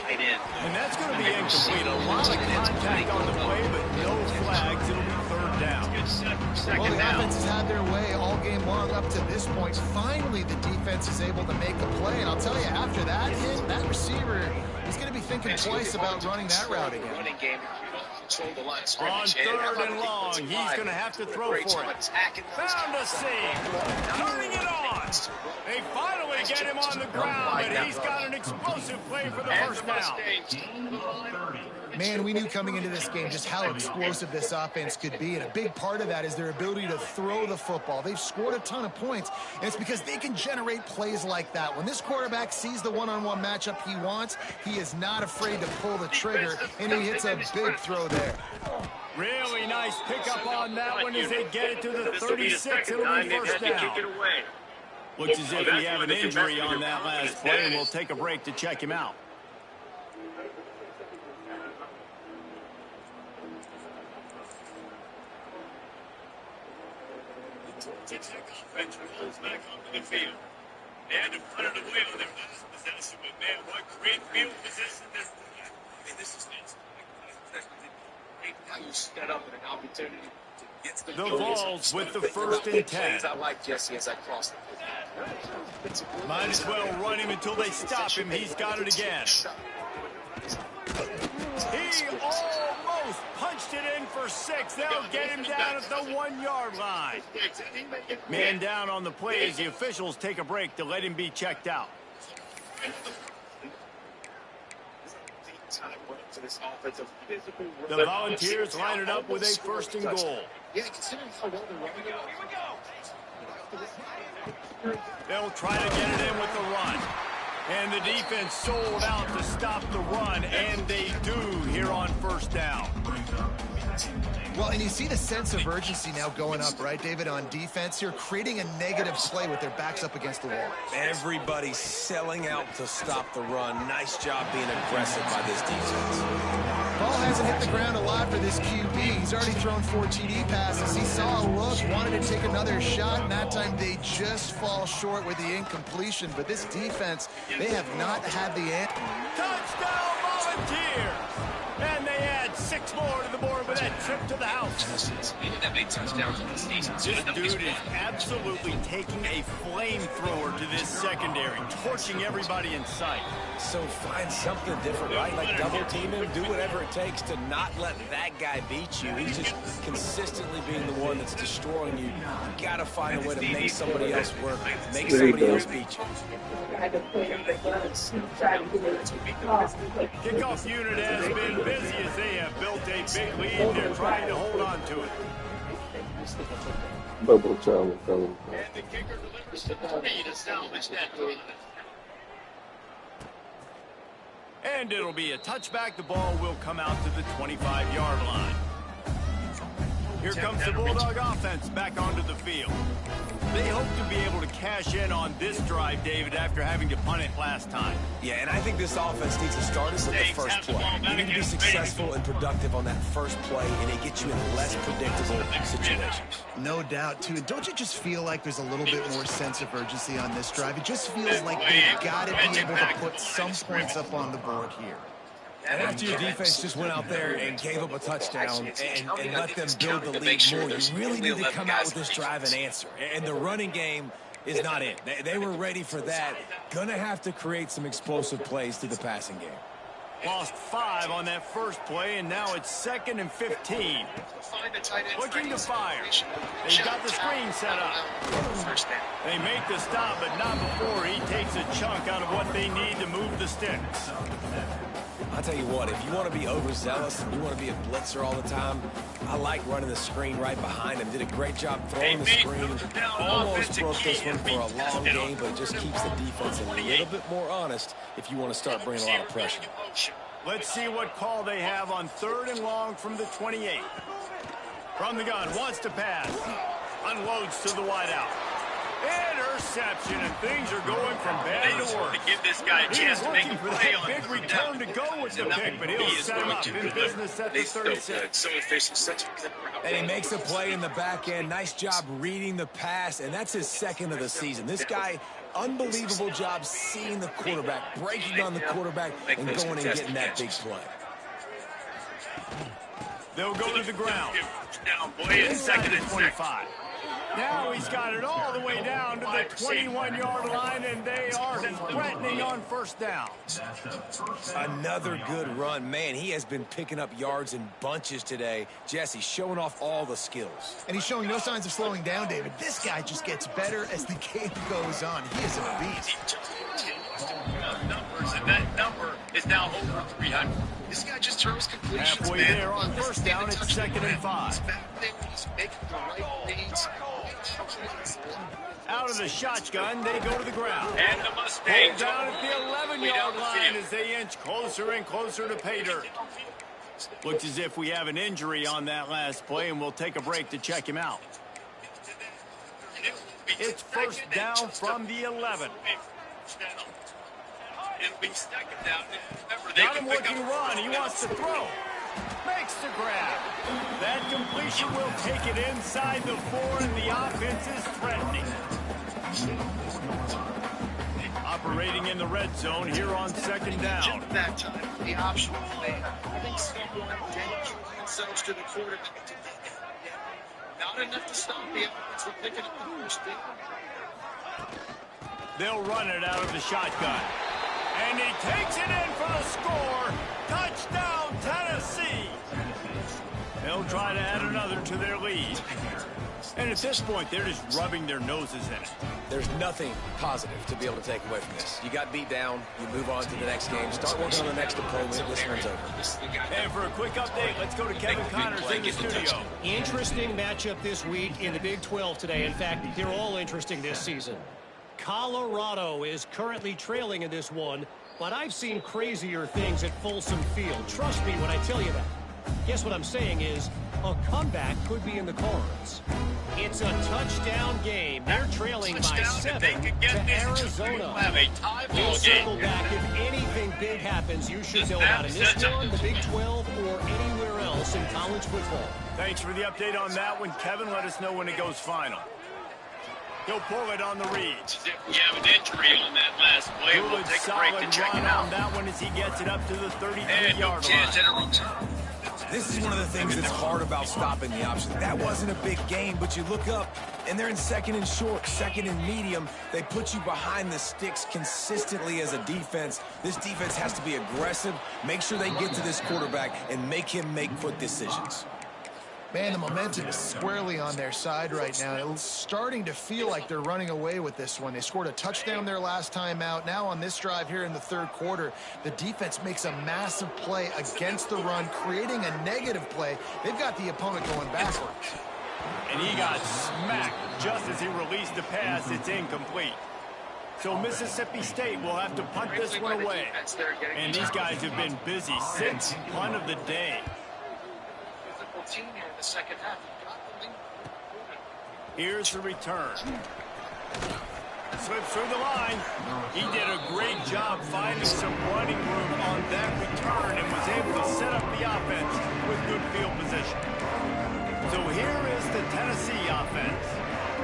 S1: And that's going to be incomplete. A lot of contact on the play, but no flags. It'll be 3rd down.
S3: Well, the offense has had their way all game long up to this point. Finally, the defense is able to make a play. And I'll tell you, after that hit, that receiver, he's going to be thinking twice about running that route again.
S1: On 3rd and long, he's going to have to throw for it. Found a seam. Turning it on. They finally get him on the ground, but he's got an explosive play for the first down.
S3: Man, we knew coming into this game just how explosive this offense could be, and a big part of that is their ability to throw the football. They've scored a ton of points, and it's because they can generate plays like that. When this quarterback sees the one-on-one matchup he wants, he is not afraid to pull the trigger, and he hits a big throw there.
S1: Really nice pickup on that one as they get it to the 36. It'll be first down. Looks as if we have an injury on that last play, and we'll take a break to check him out.
S7: Back onto the field. They had to put it away on their last possession, but man, what great field position this time. I mean, this is how you set up an opportunity to get the
S1: Vols with the 1st and 10.
S7: I like Jesse as I cross the field.
S1: Might as well run him until they stop him. He's got it again. He almost punched it in for 6. They'll get him down at the 1-yard line. Man down on the play as the officials take a break to let him be checked out. The Volunteers line it up with a 1st and goal. They'll try to get it in with the run. And the defense sold out to stop the run, and they do here on 1st down.
S3: Well, and you see the sense of urgency now going up, right, David, on defense here, creating a negative play with their backs up against the wall.
S2: Everybody's selling out to stop the run. Nice job being aggressive by this defense.
S3: Ball hasn't hit the ground a lot for this QB. He's already thrown 4 TD passes. He saw a look, wanted to take another shot, and that time they just fall short with the incompletion. But this defense, they have not had the answer.
S1: Touchdown Volunteers! And they add 6 more to the board with that trip to the house.
S9: That made touchdowns in the season.
S1: This dude is absolutely taking a flamethrower to this secondary, torching everybody in sight.
S2: So find something different, right? Like double team him, do whatever it takes to not let that guy beat you. He's just consistently being the one that's destroying you. You got to find a way to make somebody else work, make somebody else beat you.
S1: Kickoff unit has been busy as they have built a big lead. They're trying to hold on to it.
S4: Double trouble, fellas.
S7: And the kicker delivers to 3 to salvage that drive.
S1: And it'll be a touchback. The ball will come out to the 25-yard line. Here comes the Bulldog offense back onto the field. They hope to be able to cash in on this drive, David, after having to punt it last time.
S2: Yeah, and I think this offense needs to start us with the first play. You need to be successful and productive on that first play, and it gets you in less predictable situations.
S3: No doubt, too. And don't you just feel like there's a little bit more sense of urgency on this drive? It just feels like they've got to be able to put some points up on the board here.
S2: And after your defense just went out there and gave up a touchdown and let them build the lead more, you really need to come out with this drive and answer. And the running game is not in. They were ready for that. Going to have to create some explosive plays through the passing game.
S1: Lost 5 on that first play, and now it's 2nd and 15. Looking to fire. They've got the screen set up. They make the stop, but not before he takes a chunk out of what they need to move the sticks.
S2: I'll tell you what, if you want to be overzealous and you want to be a blitzer all the time, I like running the screen right behind him. Did a great job throwing the screen. Almost broke this one for a long game, but it just keeps the defense a little bit more honest if you want to start bringing a lot of pressure.
S1: Let's see what call they have on 3rd and long from the 28. From the gun, wants to pass. Unloads to the wideout. Interception, and things are going from bad to worse.
S7: To give this guy a chance to make a play on
S1: big return to go with the pick, but he'll set him up in business at the 36.
S7: So efficient, such a good route.
S2: And he makes a play in the back end. Nice job reading the pass, and that's his 2nd of the season. This guy, unbelievable job seeing the quarterback, breaking on the quarterback, and going and getting that big play.
S1: They'll go to the ground.
S7: Now, boy, it's 2nd and
S1: 25. Now he's got it all the way down to the 21-yard line, and they are threatening on 1st down.
S2: Another good run. Man, he has been picking up yards in bunches today. Jesse showing off all the skills.
S3: And he's showing no signs of slowing down, David. This guy just gets better as the game goes on. He is a beast.
S7: Numbers, and that number is now over 300. This guy just throws completions,
S1: halfway
S7: man.
S1: there on 1st down, it's 2nd and 5.
S7: He's making the right reads.
S1: Out of the shotgun, they go to the ground.
S7: And the Mustangs
S1: down at the 11-yard line as they inch closer and closer to pay dirt. Looks as if we have an injury on that last play, and we'll take a break to check him out. It's 1st down from the 11. Got him looking run. He wants to throw. Makes the grab. That completion will take it inside the 4, and the offense is threatening. Operating in the red zone here on 2nd down.
S8: That time, the optional play. Having someone dangerous themselves to the quarterback. Not enough to stop the offense from picking up the first down.
S1: They'll run it out of the shotgun. And he takes it in for the score. Touchdown, Tennessee. They'll try to add another to their lead. And at this point, they're just rubbing their noses in it.
S2: There's nothing positive to be able to take away from this. You got beat down, you move on to the next game, start working on the next opponent, this one's over.
S1: And for a quick update, let's go to Kevin Connors in the studio.
S5: Interesting matchup this week in the Big 12 today. In fact, they're all interesting this season. Colorado is currently trailing in this one, but I've seen crazier things at Folsom Field. Trust me when I tell you that. Guess what I'm saying is a comeback could be in the cards. It's a touchdown game. They're trailing by 7 to Arizona. We'll circle back. If anything big happens, you should know about it. This one, the Big 12, or anywhere else in college football.
S1: Thanks for the update on that one, Kevin. Let us know when it goes final. He'll pull it on the read.
S7: We have an injury on that last play. We'll take a break to check it out.
S1: On that one as he gets it up to the 33-yard line.
S2: This is one of the things that's hard about stopping the option. That wasn't a big gain, but you look up, and they're in second and short, second and medium. They put you behind the sticks consistently as a defense. This defense has to be aggressive, make sure they get to this quarterback, and make him make quick decisions.
S3: Man, the momentum is squarely on their side right now. It's starting to feel like they're running away with this one. They scored a touchdown their last time out. Now on this drive here in the third quarter, the defense makes a massive play against the run, creating a negative play. They've got the opponent going backwards.
S1: And he got smacked just as he released the pass. It's incomplete. So Mississippi State will have to punt this one away. And these guys have been busy. 6th punt of the day.
S8: Team here in the second half.
S1: Here's the return. Slips through the line. He did a great job finding some running room on that return and was able to set up the offense with good field position. So here is the Tennessee offense.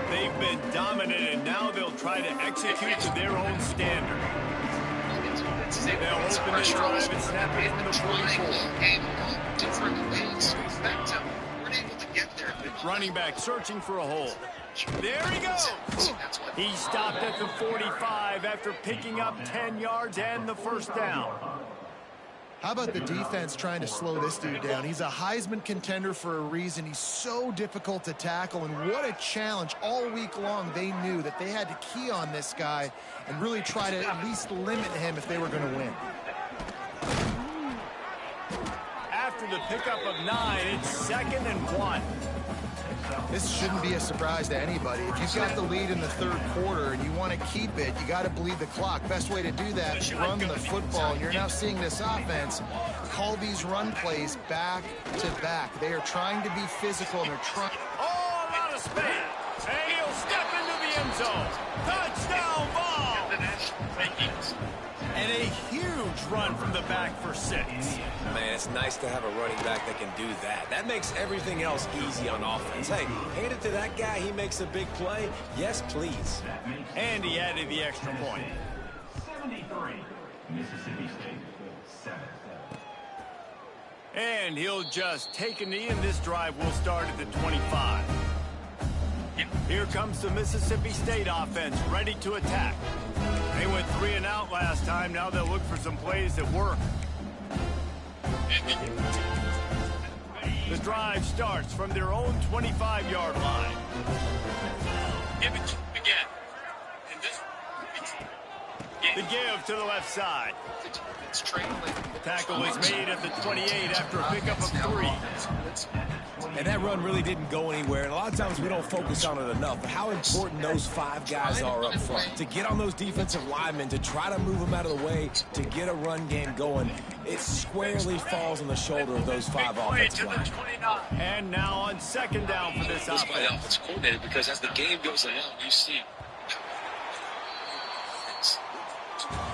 S1: They've been dominant, and now they'll try to execute to their own standard. They'll open this drive and snap it from the 44.
S8: Different ways to affect him. We're able to get there.
S1: Running back searching for a hole. There he goes. He stopped at the 45 after picking up 10 yards and the first down.
S3: How about the defense trying to slow this dude down? He's a Heisman contender for a reason. He's so difficult to tackle, and what a challenge. All week long, they knew that they had to key on this guy and really try to at least limit him if they were going to win.
S1: After the pickup of 9, it's 2nd and 1.
S3: This shouldn't be a surprise to anybody. If you've got the lead in the third quarter and you want to keep it, you got to bleed the clock. Best way to do that is run the football. And you're now seeing this offense call these run plays back to back. They are trying to be physical, and they're trying.
S1: All out of space. And he'll step into the end zone. Touchdown ball. And a huge run from the back for 6.
S2: Man, it's nice to have a running back that can do that. That makes everything else easy on offense. Hey, hand it to that guy. He makes a big play. Yes, please.
S1: And he added the extra point.
S6: 73, Mississippi State, 7.
S1: And he'll just take a knee, and this drive will start at the 25. Here comes the Mississippi State offense, ready to attack. They went 3 and out last time. Now they'll look for some plays that work. The drive starts from their own 25-yard line.
S7: Give it again.
S1: The give to the left side. Tackle was made at the 28 after a pickup of 3.
S2: And that run really didn't go anywhere. And a lot of times we don't focus on it enough. But how important those 5 guys are up front. To get on those defensive linemen, to try to move them out of the way, to get a run game going, it squarely falls on the shoulder of those 5 offensive linemen.
S1: And now on 2nd down for this offense.
S8: Because as the game goes along, you see.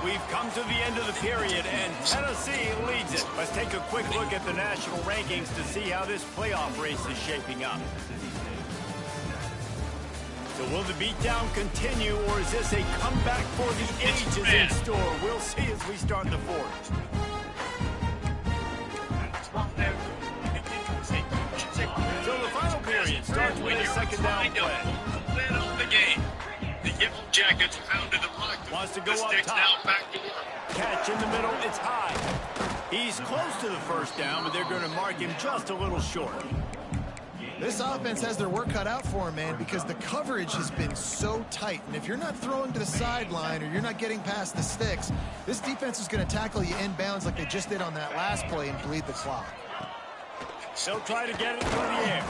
S1: We've come to the end of the period, and Tennessee leads it. Let's take a quick look at the national rankings to see how this playoff race is shaping up. So will the beatdown continue, or is this a comeback for the ages in store? We'll see as we start the 4th. So the final period starts with a 2nd down play.
S7: Win on the game. The Yellow Jackets pounded the rock.
S1: Wants to go up top. Catch in the middle. It's high. He's close to the first down, but they're going to mark him just a little short.
S3: This offense has their work cut out for him, man, because the coverage has been so tight. And if you're not throwing to the sideline or you're not getting past the sticks, this defense is going to tackle you inbounds like they just did on that last play and bleed the clock.
S1: They'll try to get it through the air.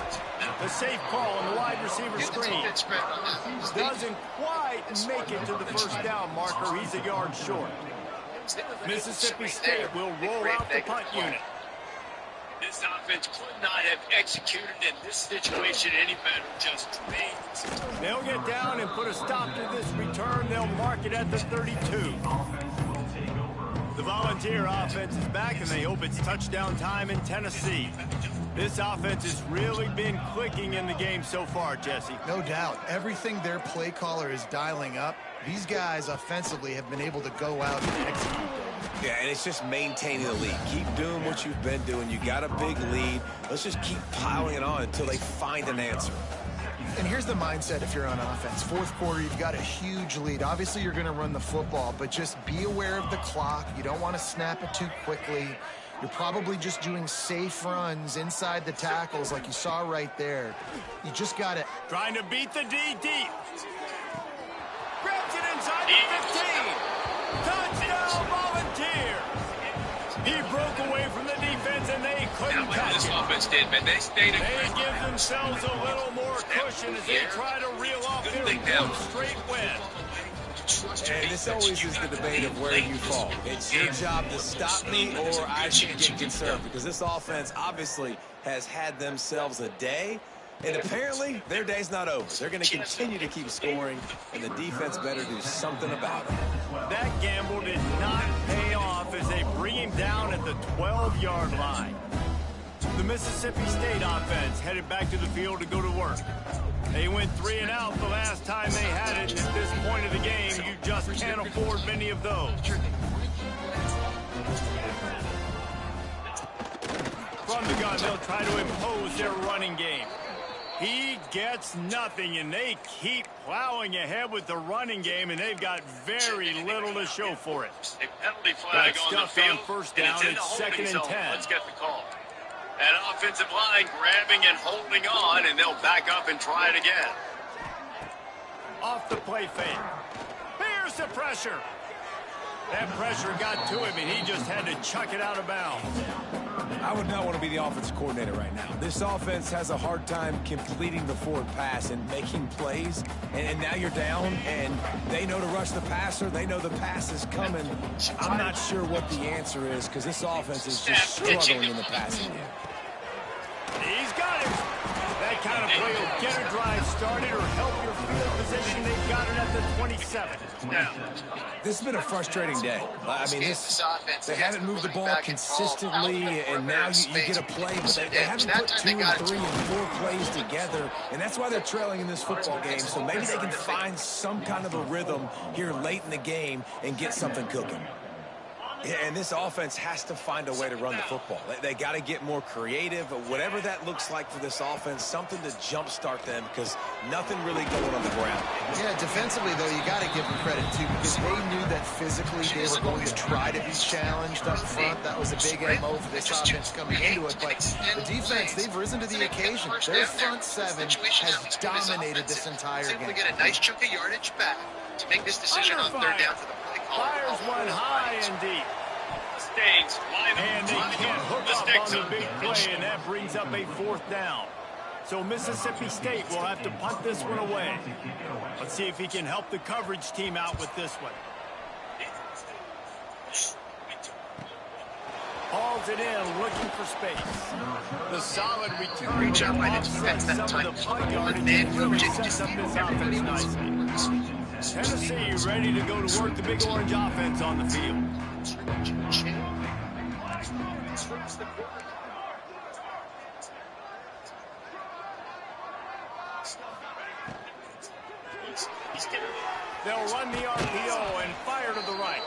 S1: The safe call on the wide receiver screen. Doesn't quite make it to the first down marker. He's a yard short. Mississippi State will roll out the punt unit.
S7: This offense could not have executed in this situation any better. Just remains.
S1: They'll get down and put a stop to this return. They'll mark it at the 32. The Volunteer offense is back, and they hope it's touchdown time in Tennessee. This offense has really been clicking in the game so far, Jesse.
S3: No doubt. Everything their play caller is dialing up, these guys offensively have been able to go out and execute them.
S2: Yeah, and it's just maintaining the lead. Keep doing what you've been doing. You got a big lead. Let's just keep piling it on until they find an answer.
S3: And here's the mindset if you're on offense. Fourth quarter, you've got a huge lead. Obviously, you're going to run the football, but just be aware of the clock. You don't want to snap it too quickly. You're probably just doing safe runs inside the tackles like you saw right there. You just got to...
S1: Trying to beat the DD. Grabs it inside the 15. Touchdown, Volunteer. He broke away from the defense, and they couldn't catch
S9: this
S1: it.
S9: offense did, man. They stayed in.
S1: They give themselves a little more cushion as they try to reel off their fourth straight win.
S2: And this always is the debate of where you fall. It's your job to stop me, or I should get concerned, because this offense obviously has had themselves a day, and apparently their day's not over. They're going to continue to keep scoring, and the defense better do something about it.
S1: That gamble did not pay off as they bring him down at the 12-yard line. The Mississippi State offense headed back to the field to go to work. They went 3 and out the last time they had it, and at this point of the game, you just can't afford many of those. From the gun, they'll try to impose their running game. He gets nothing, and they keep plowing ahead with the running game, and they've got very little to show for it.
S7: A penalty flag on the field.
S1: On first down, it's 2nd and 10.
S7: Let's get the call. That offensive line grabbing and holding on, and they'll back up and try it again.
S1: Off the play fake. Here's the pressure. That pressure got to him, and he just had to chuck it out of bounds.
S2: I would not want to be the offensive coordinator right now. This offense has a hard time completing the forward pass and making plays. And now you're down, and they know to rush the passer. They know the pass is coming. I'm not sure what the answer is, because this offense is just struggling in the passing game.
S1: He's got it. That kind of play will get a drive started or help your field position. They've got it at the 27.
S2: This has been a frustrating day. I mean, they haven't moved the ball consistently, and now you get a play, but they haven't put 2 and 3 and 4 plays together, and that's why they're trailing in this football game. So maybe they can find some kind of a rhythm here late in the game and get something cooking. Yeah, and this offense has to find a way to run the football. They got to get more creative, whatever that looks like for this offense, something to jumpstart them, because nothing really going on the ground.
S3: Yeah, defensively, though, you got to give them credit, too, because they knew that physically they were going to try to be challenged up front. That was a big MO for this offense coming into it. But the defense, they've risen to the occasion. Their front seven has dominated this entire game.
S8: Simply get a nice chunk of yardage back to make this decision on 3rd down for the play call.
S1: Fires one high and deep.
S7: Stays,
S1: and they can't hook up on the big play, and that brings up a 4th down. So Mississippi State will have to punt this one away. Let's see if he can help the coverage team out with this one. Hauls it in, looking for space. The solid return
S8: Reach out by the
S1: offsets
S8: defense
S1: some
S8: that
S1: of the
S8: time.
S1: punt yardage and really sets up this offense nicely. Tennessee ready to go to work the Big Orange offense on the field. They'll run the RPO and fire to the right.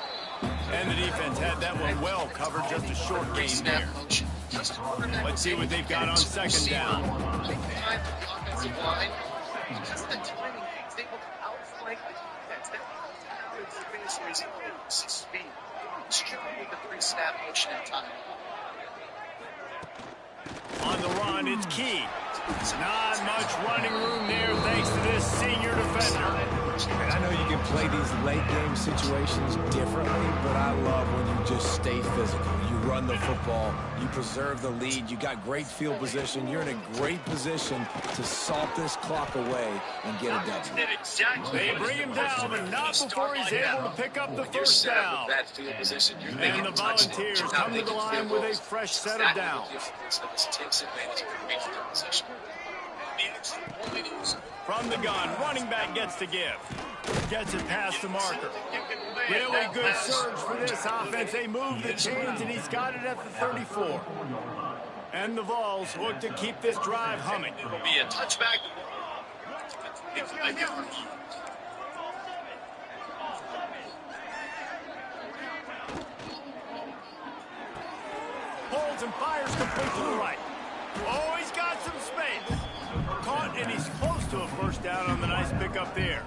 S1: And the defense had that one well covered, just a short gain there. Let's see what they've got on 2nd down. On the run, it's Key. Not much running room there thanks to this senior defender.
S2: And I know you can play these late-game situations differently, but I love when you just stay physical. You run the football, you preserve the lead, you got great field position, you're in a great position to salt this clock away and get a W.
S1: They bring him down, but not before he's able to pick up the 1st down. And the Volunteers come to the line with a fresh set of downs. From the gun, running back gets to give. Gets it past the marker. Really good surge for this offense. They move the chains, and he's got it at the 34. And the Vols look to keep this drive humming.
S7: It'll be a touchback.
S1: quick to the right. Oh, he's got some space. Caught, and he's close to a first down on the nice pickup there.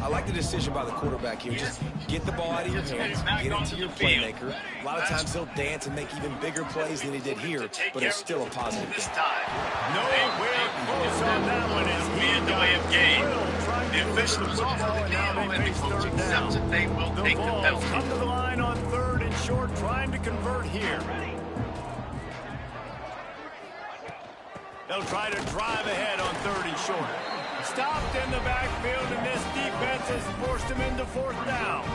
S2: I like the decision by the quarterback here. Just get the ball out of your hands, get it to your playmaker. A lot of times he'll dance and make even bigger plays than he did here, but it's still a positive game.
S1: Nowhere close on that one as he
S7: in the way of game.
S1: The officials offer the game and the coaching staff that they will take the penalty. Come to the line on 3rd and short, trying to convert here. They'll try to drive ahead on 3rd and short. Stopped in the backfield, and this defense has forced him into 4th down.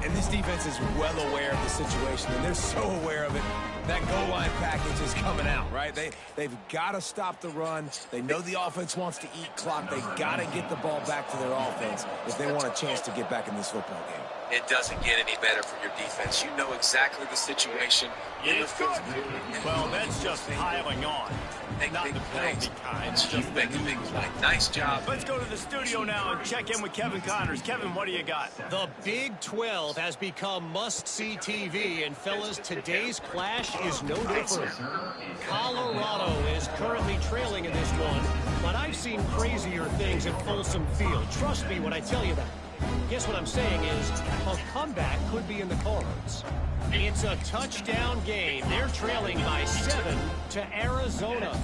S2: And this defense is well aware of the situation, and they're so aware of it. That goal line package is coming out, right? They've got to stop the run. They know the offense wants to eat clock. They got to get the ball back to their offense if they want a chance to get back in this football game.
S10: It doesn't get any better for your defense. You know exactly the situation.
S1: It's good. Well, that's just piling on. Not the penalty kind.
S10: Just make a big play. Nice job.
S1: Let's go to the studio now and check in with Kevin Connors. Kevin, what do you got?
S5: The Big 12 has become must-see TV, and fellas, today's clash is no different. Colorado is currently trailing in this one, but I've seen crazier things at Folsom Field. Trust me when I tell you that. Guess what I'm saying is a comeback could be in the cards. It's a touchdown game. They're trailing by 7 to Arizona.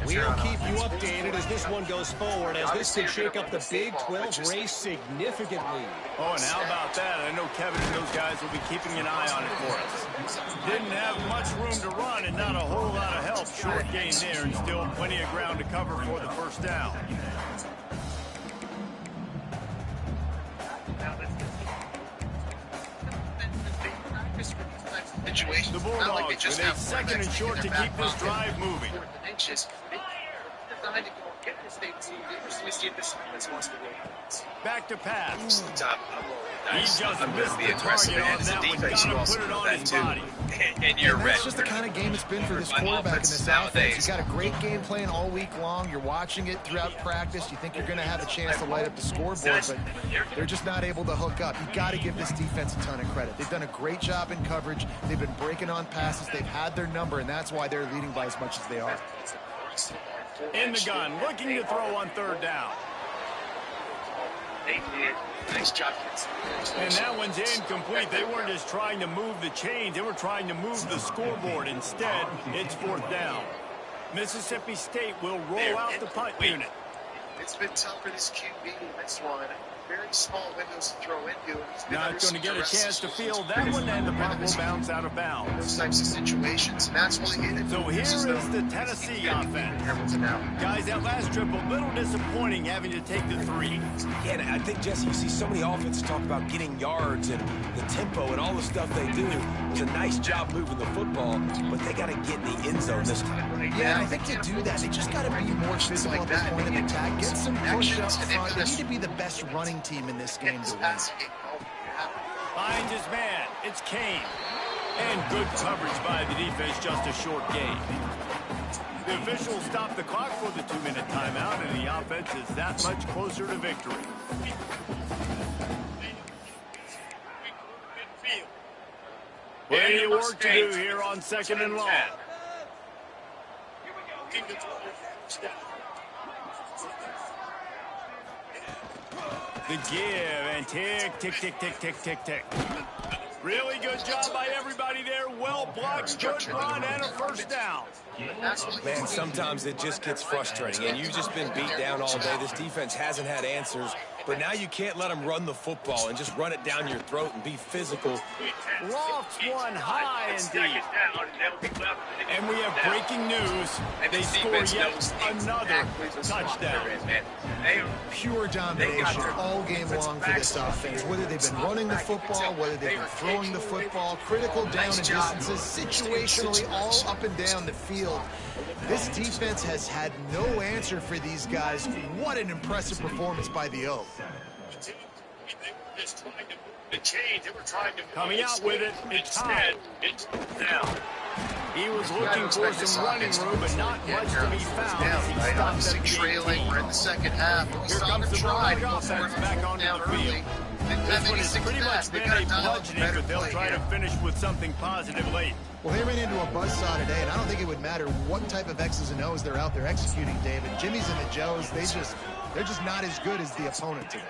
S5: We'll keep you updated as this one goes forward, as this could shake up the Big 12 race significantly.
S1: Oh, and how about that? I know Kevin and those guys will be keeping an eye on it for us. Didn't have much room to run and not a whole lot of help. Short gain there and still plenty of ground to cover for the first down. The Bulldogs with a 2nd and short to keep this drive moving. Back to pass. He just missed the target on that one. Got to put it on his body.
S10: And you're ready.
S3: That's just the kind of game it's been for this quarterback in this offense. He's got a great game plan all week long. You're watching it throughout practice. You think you're going to have a chance to light up the scoreboard, but they're just not able to hook up. You've got to give this defense a ton of credit. They've done a great job in coverage. They've been breaking on passes. They've had their number, and that's why they're leading by as much as they are.
S1: In the gun, looking to throw on 3rd down.
S10: They did. Nice job.
S1: And that one's incomplete. They weren't just trying to move the chains. They were trying to move the scoreboard. Instead, it's 4th down. Mississippi State will roll out the punt unit.
S8: It's been tough for this QB in this one. Very small windows to throw into.
S1: Not going to get a chance to field that one, and the punt will bounce out of bounds.
S8: Those types of situations, and that's why he
S1: So here is the Tennessee offense. Guys, that last trip, a little disappointing having to take the 3.
S2: Yeah, and I think, Jesse, you see so many offenses talk about getting yards and the tempo and all the stuff they do. It's a nice job moving the football, but they got to get in the end zone this time.
S3: Yeah, I think to do that, they just got to be more physical at the point of attack. Get some push up front. They need to be the best running team in this game to win.
S1: Finds his man. It's Kane. And good coverage by the defense, just a short gain. The officials stop the clock for the 2-minute timeout, and the offense is that much closer to victory. Plenty of work to do here on 2nd and long. The give, and tick, tick, tick, tick, tick, tick, tick. Really good job by everybody there. Well blocked, good run, and a first down.
S2: Man, sometimes it just gets frustrating, and you've just been beat down all day. This defense hasn't had answers, but now you can't let them run the football and just run it down your throat and be physical.
S1: Lofts one high indeed. And we have breaking news. They score yet another touchdown.
S3: Pure domination all game long for this offense. Whether they've been running the football, whether they've been throwing the football, critical down and distances, situationally all up and down the field. This defense has had no answer for these guys. What an impressive performance by the O.
S1: Coming out with it, it's tied.
S7: It's down.
S1: He was looking for some running room, but not much to be found.
S3: Right, obviously trailing. We're in the second half. We saw them try to offense back on down early.
S1: This one has pretty much been a bludgeoning, but they'll try to finish with something positive late.
S3: Well, they ran into a buzzsaw today, and I don't think it would matter what type of X's and O's they're out there executing, David. Jimmy's and the Joes, they're just not as good as the opponent today.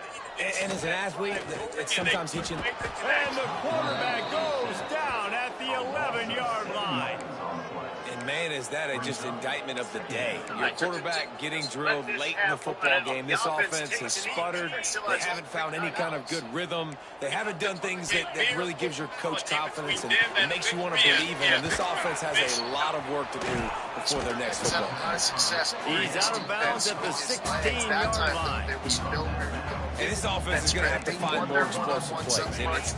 S2: And as an athlete, it's sometimes teaching.
S1: And the quarterback goes down at the 11-yard line.
S2: And, man, is that just indictment of the day. Your quarterback getting drilled late in the football game. This offense has sputtered. They haven't found any kind of good rhythm. They haven't done things that really gives your coach confidence and makes you want to believe in. And this offense has a lot of work to do before their next football.
S1: He's out of bounds at the 16-yard line.
S2: And this offense is going to have to find more explosive plays.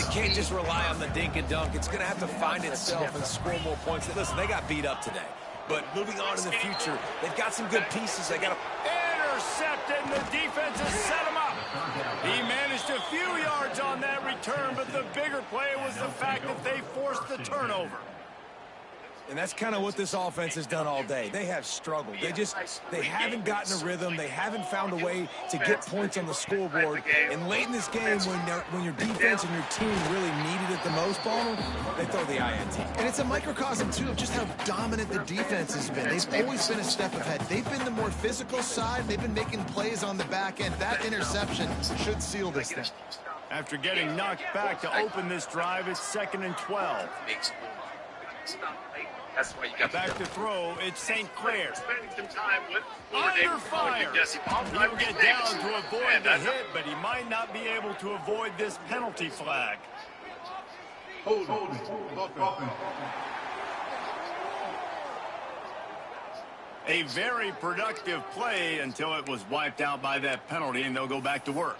S2: It can't just rely on the dink and dunk. It's going to have to find itself and score more points. Listen, they got beat up today. But moving on in the future, they've got some good pieces. They got
S1: intercepted, and the defense has set him up. He managed a few yards on that return, but the bigger play was the fact that they forced the turnover.
S2: And that's kind of what this offense has done all day. They have struggled. They haven't gotten a rhythm. They haven't found a way to get points on the scoreboard. And late in this game, when your defense and your team really needed it the most, Palmer, they throw the INT.
S3: And it's a microcosm, too, of just how dominant the defense has been. They've always been a step ahead. They've been the more physical side. They've been making plays on the back end. That interception should seal this thing.
S1: After getting knocked back to open this drive, it's 2nd and 12.
S9: That's why you got
S1: back to throw. It's St. Clair.
S7: Spending some time with
S1: under fire. He'll get down to avoid the hit, but he might not be able to avoid this penalty flag. A very productive play until it was wiped out by that penalty, and they'll go back to work.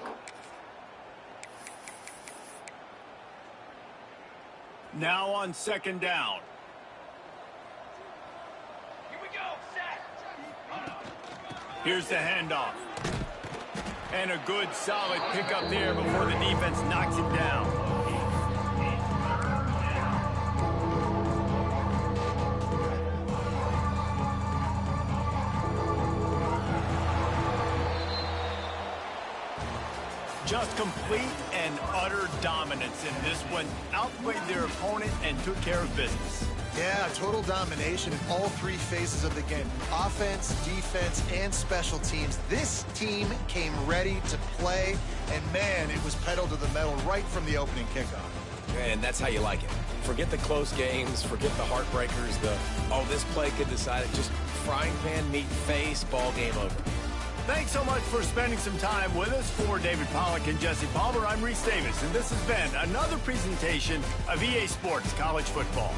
S1: Now on 2nd down. Here's the handoff. And a good, solid pickup there before the defense knocks him down. Just complete and utter dominance in this one. Outplayed their opponent and took care of business.
S3: Yeah, total domination in all three phases of the game. Offense, defense, and special teams. This team came ready to play, and, man, it was pedal to the metal right from the opening kickoff.
S2: And that's how you like it. Forget the close games, forget the heartbreakers, this play could decide it. Just frying pan, meat face, ball game over.
S1: Thanks so much for spending some time with us. For David Pollack and Jesse Palmer, I'm Reese Davis, and this has been another presentation of EA Sports College Football.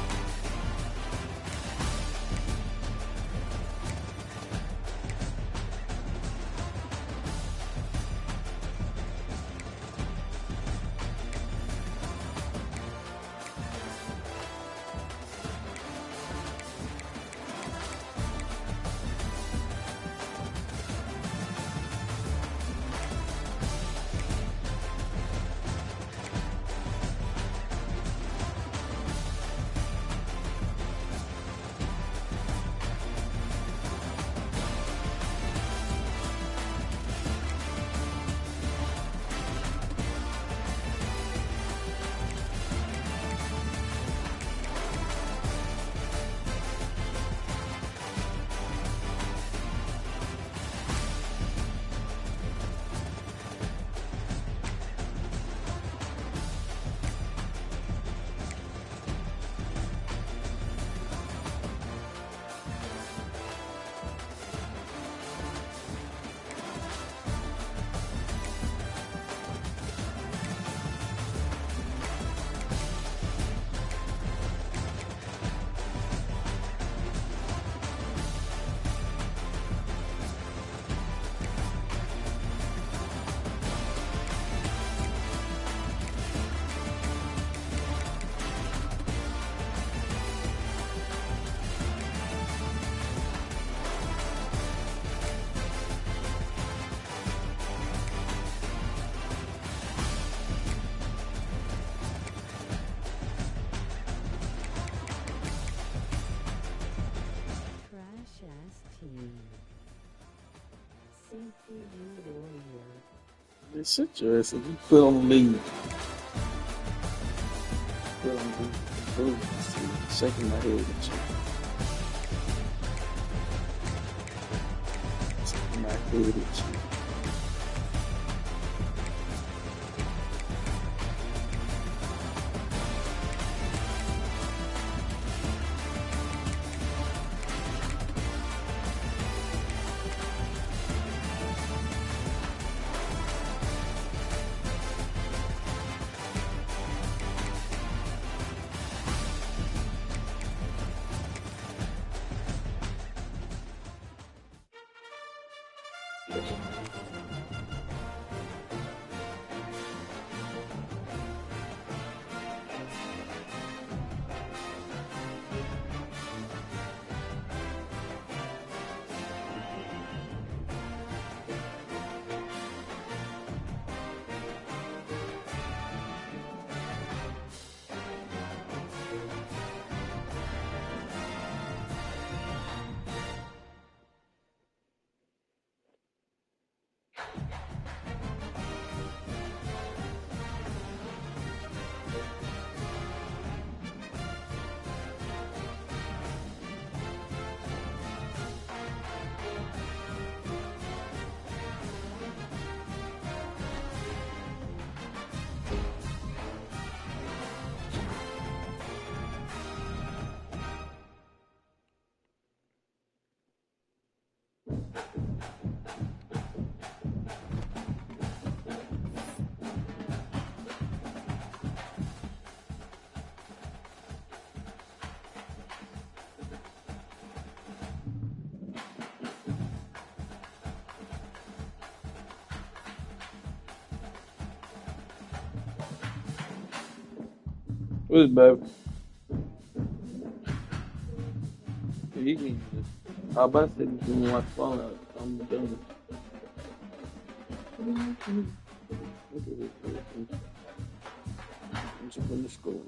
S4: Sit your ass and you put on the lead. Put on the lead. Shaking my head at you. Shaking my head at you. What's baby? You can just. I about to say you can watch phone out. I'm done. Look at this person. I'm just going to school.